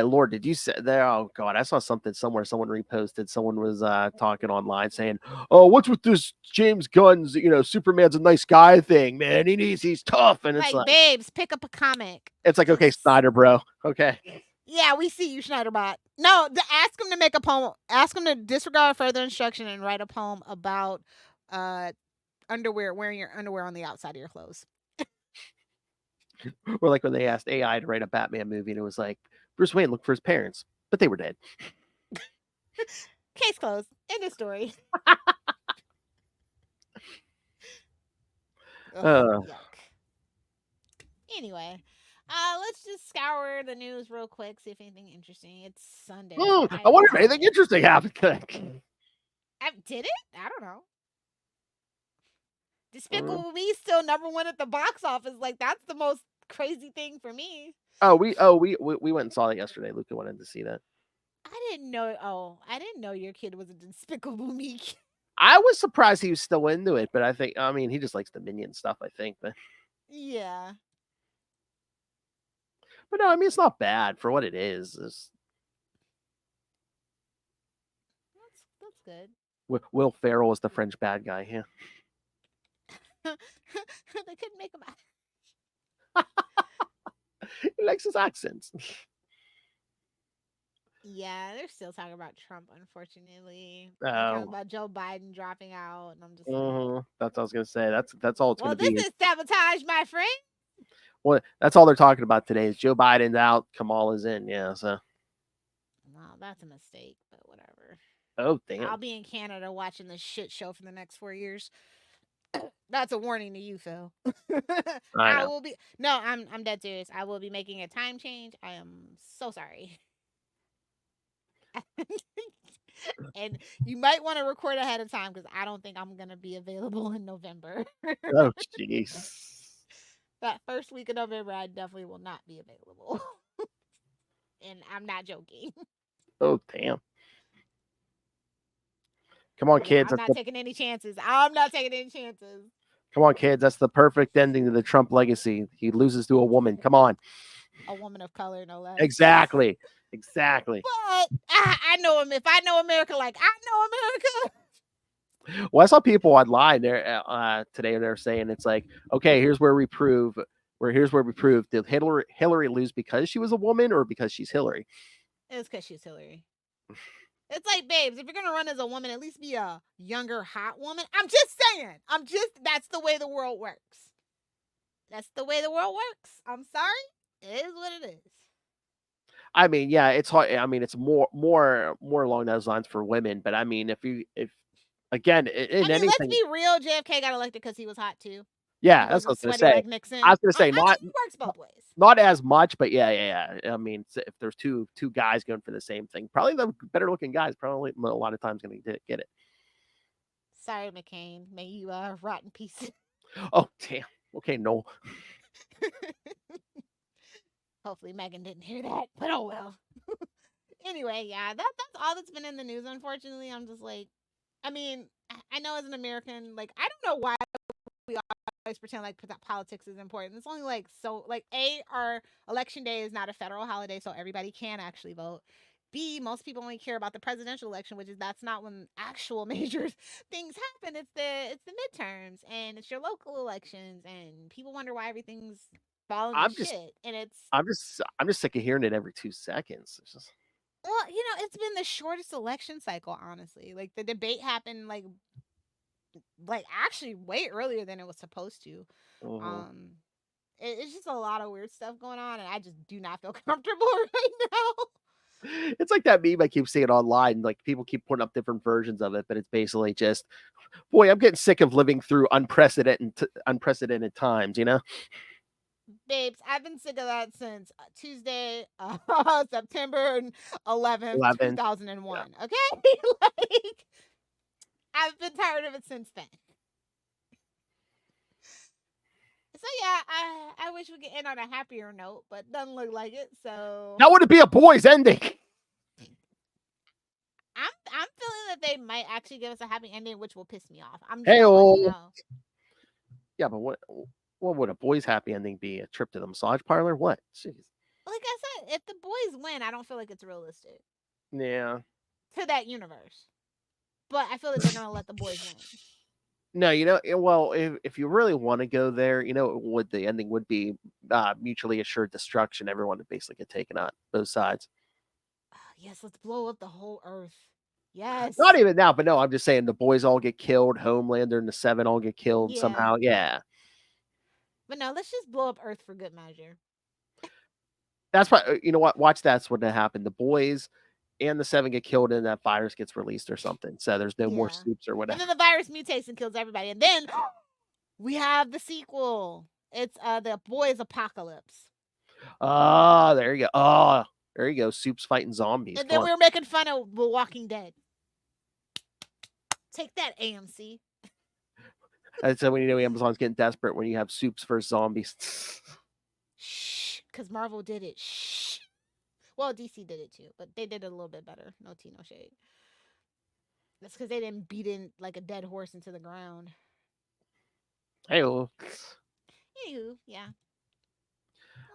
Lord! Did you say there? Oh God! I saw something somewhere. Someone reposted. Someone was talking online saying, "Oh, what's with this James Gunn's? Superman's a nice guy thing, man. He's tough." And it's like, babes, pick up a comic. It's like, okay, Snyder, bro. Okay. Yeah, we see you, Schneiderbot. No, ask him to make a poem. Ask him to disregard further instruction and write a poem about wearing your underwear on the outside of your clothes. Or like when they asked AI to write a Batman movie, and it was like, Bruce Wayne looked for his parents, but they were dead. Case closed. End of story. Yuck. Anyway, let's just scour the news real quick, see if anything interesting. It's Sunday. I wonder if anything interesting happened. Did it? I don't know. Despicable Me still #1 at the box office. Like, that's the most crazy thing for me. We went and saw it yesterday. Luca wanted to see that. I didn't know your kid was a Despicable Me. I was surprised he was still into it, but I mean, he just likes the Minion stuff, I think. But yeah. But no, I mean, it's not bad for what it is. That's good. Will Ferrell is the French bad guy. Yeah. They couldn't make him out. He likes his accents. Yeah, they're still talking about Trump, unfortunately. Talking about Joe Biden dropping out, and I'm just That's what I was gonna say. That's all it's gonna be. This is sabotage, my friend. Well, that's all they're talking about today is Joe Biden's out, Kamala's in. Yeah, so. Wow, that's a mistake, but whatever. Oh, damn. I'll be in Canada watching this shit show for the next 4 years. That's a warning to you, Phil. I know. will be no, I'm dead serious. I will be making a time change. I am so sorry. And you might want to record ahead of time because I don't think I'm gonna be available in November. Oh, jeez. That first week of November, I definitely will not be available. And I'm not joking. Oh, damn. Come on, Yeah, kids. I'm not taking any chances. I'm not taking any chances. Come on, kids. That's the perfect ending to the Trump legacy. He loses to a woman. Come on. A woman of color, no less. Exactly. Exactly. But I know him. If I know America like I know America. Well, I saw people online there today. They're saying it's like, okay, here's where we prove. Did Hillary lose because she was a woman or because she's Hillary? It's because she's Hillary. It's like, babes, if you're gonna run as a woman, at least be a younger, hot woman. I'm just saying. That's the way the world works. That's the way the world works. I'm sorry. It is what it is. I mean, yeah, it's hard. I mean, it's more along those lines for women. But I mean, if again, anything, let's be real. JFK got elected because he was hot too. Yeah, that's what I was gonna say. Like Nixon. I was gonna say it works both ways. Not as much, but yeah. I mean, if there's two guys going for the same thing, probably the better looking guys probably a lot of times going to get it. Sorry, McCain. May you rot in peace. Oh damn. Okay, no. Hopefully Megan didn't hear that, but oh well. Anyway, yeah, that's all that's been in the news. Unfortunately, I'm just like, I mean, I know as an American, like, I don't know why we always pretend like politics is important. It's only like our election day is not a federal holiday, so everybody can actually vote. B, most people only care about the presidential election, that's not when actual major things happen. It's the midterms and it's your local elections, and people wonder why everything's falling to shit. And I'm just sick of hearing it every 2 seconds. It's just... Well, it's been the shortest election cycle, honestly. Like the debate happened like actually way earlier than it was supposed to. It's just a lot of weird stuff going on, and I just do not feel comfortable right now. It's like that meme I keep seeing online. Like people keep putting up different versions of it, but it's basically just, boy, I'm getting sick of living through unprecedented times. Babes, I've been sick of that since Tuesday, September 11th, 2001. Yeah. Okay, like I've been tired of it since then. So yeah, I wish we could end on a happier note, but doesn't look like it. So that would be a boys' ending. I'm feeling that they might actually give us a happy ending, which will piss me off. I'm just know. Yeah, but what would a boys' happy ending be? A trip to the massage parlor? What? Jeez. Like I said, if the boys win, I don't feel like it's realistic. Yeah. To that universe, but I feel like they're gonna let the boys win. No, well, if you really want to go there, what the ending would be mutually assured destruction. Everyone would basically get taken out, both sides. Yes, let's blow up the whole earth. Yes. Not even now, but no, I'm just saying the boys all get killed. Homelander and the 7 all get killed somehow. Yeah. But no, let's just blow up Earth for good measure. That's why, you know what? Watch that's what happened. The boys and the 7 get killed and that virus gets released or something. So there's no more soups or whatever. And then the virus mutates and kills everybody. And then we have the sequel. It's the boys apocalypse. Oh, there you go. Oh, there you go. Soups fighting zombies. And then we were making fun of The Walking Dead. Take that, AMC. That's when Amazon's getting desperate when you have soups for zombies. Shh, because Marvel did it. Shh. Well, DC did it too, but they did it a little bit better. No tea, no shade. That's because they didn't beat in like a dead horse into the ground. Hey-o. Anywho, yeah.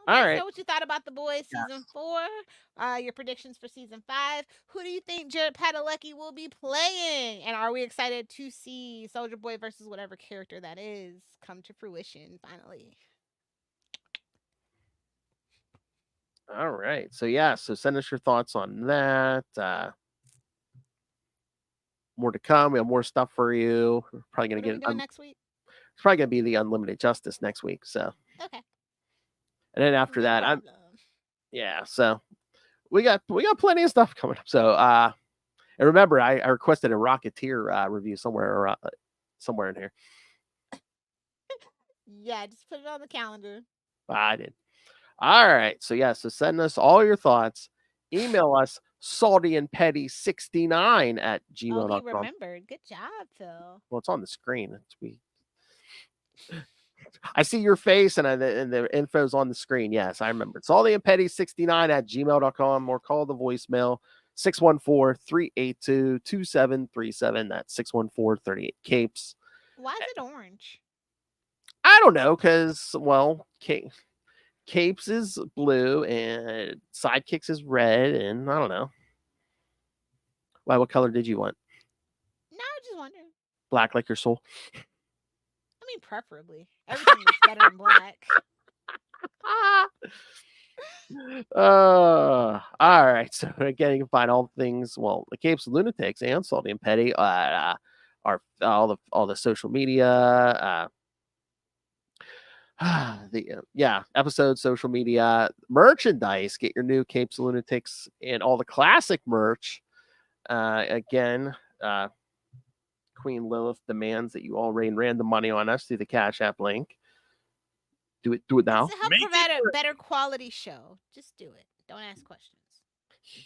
All right. So what you thought about The Boys season 4? Your predictions for season 5? Who do you think Jared Padalecki will be playing? And are we excited to see Soldier Boy versus whatever character that is come to fruition finally? All right. So so send us your thoughts on that. More to come. We have more stuff for you. We're probably going to get next week. It's probably going to be the Unlimited Justice next week. So okay. And then after No that, problem. so we got plenty of stuff coming up. So and remember, I requested a Rocketeer review somewhere in here. Yeah, just put it on the calendar. I did. All right. So so send us all your thoughts. Email us saltyandpetty69 at Oh, gmail.com. he remembered. Good job, Phil. Well, it's on the screen. I see your face and the info's on the screen. Yes, I remember. saltyandpetty69 at gmail.com or call the voicemail 614-382-2737. That's 614-38-CAPES. Why is it orange? I don't know, because, well, Capes is blue and Sidekicks is red, and I don't know. Why? What color did you want? No, I just wondering. Black like your soul? I mean, preferably. Everything is better than black. All right. So again, you can find all things, well, the Capes and Lunatics and Salty and Petty, are all the social media, episodes, social media, merchandise. Get your new Capes and Lunatics and all the classic merch. Again, Queen Lilith demands that you all rain random money on us through the Cash App link. Do it now. To help provide a better quality show. Just do it. Don't ask questions.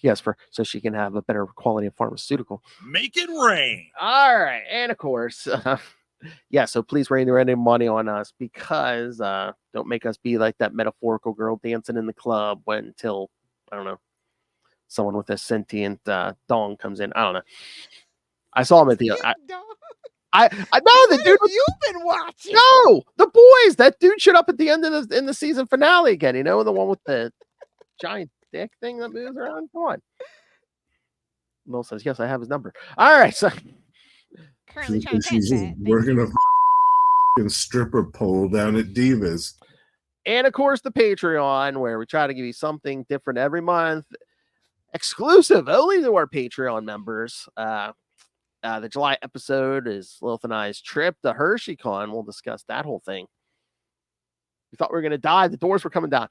Yes, so she can have a better quality of pharmaceutical. Make it rain. All right, and of course, so please rain the random money on us, because don't make us be like that metaphorical girl dancing in the club until, I don't know, someone with a sentient dong comes in. I don't know. I saw him at the. I know the dude. You've been watching. No, the boys. That dude showed up at the end of the season finale again. You know, the one with the giant dick thing that moves around. Come on. Will says, yes, I have his number. All right, so currently trying to she's just working a stripper pole down at Divas. And of course, the Patreon, where we try to give you something different every month, exclusive only to our Patreon members. The July episode is Lilith and I's trip to HersheyCon. We'll discuss that whole thing. We thought we were going to die. The doors were coming down.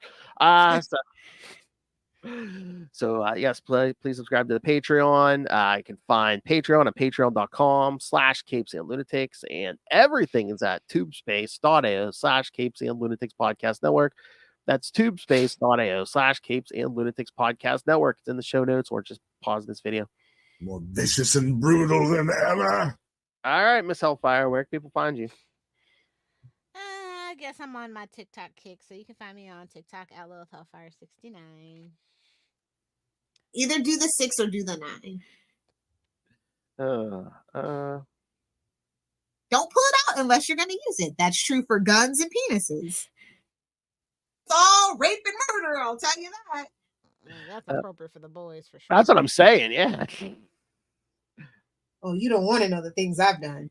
Yes, please subscribe to the Patreon. You can find Patreon at patreon.com/CapesandLunatics, and everything is at tubespace.io/CapesandLunatics Podcast Network. That's tubespace.io/Capes and Lunatics Podcast Network. It's in the show notes, or just pause this video. More vicious and brutal than ever. All right, Miss Hellfire, where can people find you? I guess I'm on my TikTok kick, so you can find me on TikTok at Lilith Hellfire 69. Either do the 6 or do the 9. Don't pull it out unless you're going to use it. That's true for guns and penises. It's all rape and murder, I'll tell you that. That's appropriate for the boys, for sure. That's what I'm saying, yeah. Oh, you don't want to know the things I've done.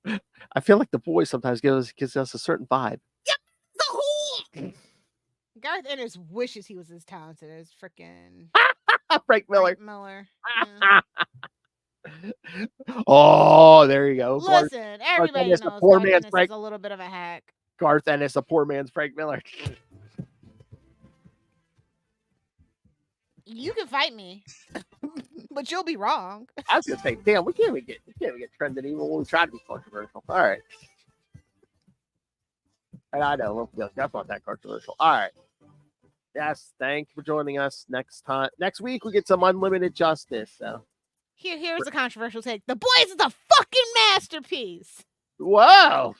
I feel like the boys sometimes gives us a certain vibe. Yep, the whole. Garth Ennis wishes he was as talented as freaking Frank Miller. Yeah. Oh, there you go. Listen, everybody knows Garth Ennis is a little bit of a hack. Garth Ennis, a poor man's Frank Miller. You can fight me, but you'll be wrong. I was gonna say, damn, we can't even get trending even when we try to be controversial. All right. And I know, that's not that controversial. All right. Yes, thank you for joining us. Next week we get some unlimited justice. So here's a controversial take. The Boys is a fucking masterpiece. Whoa.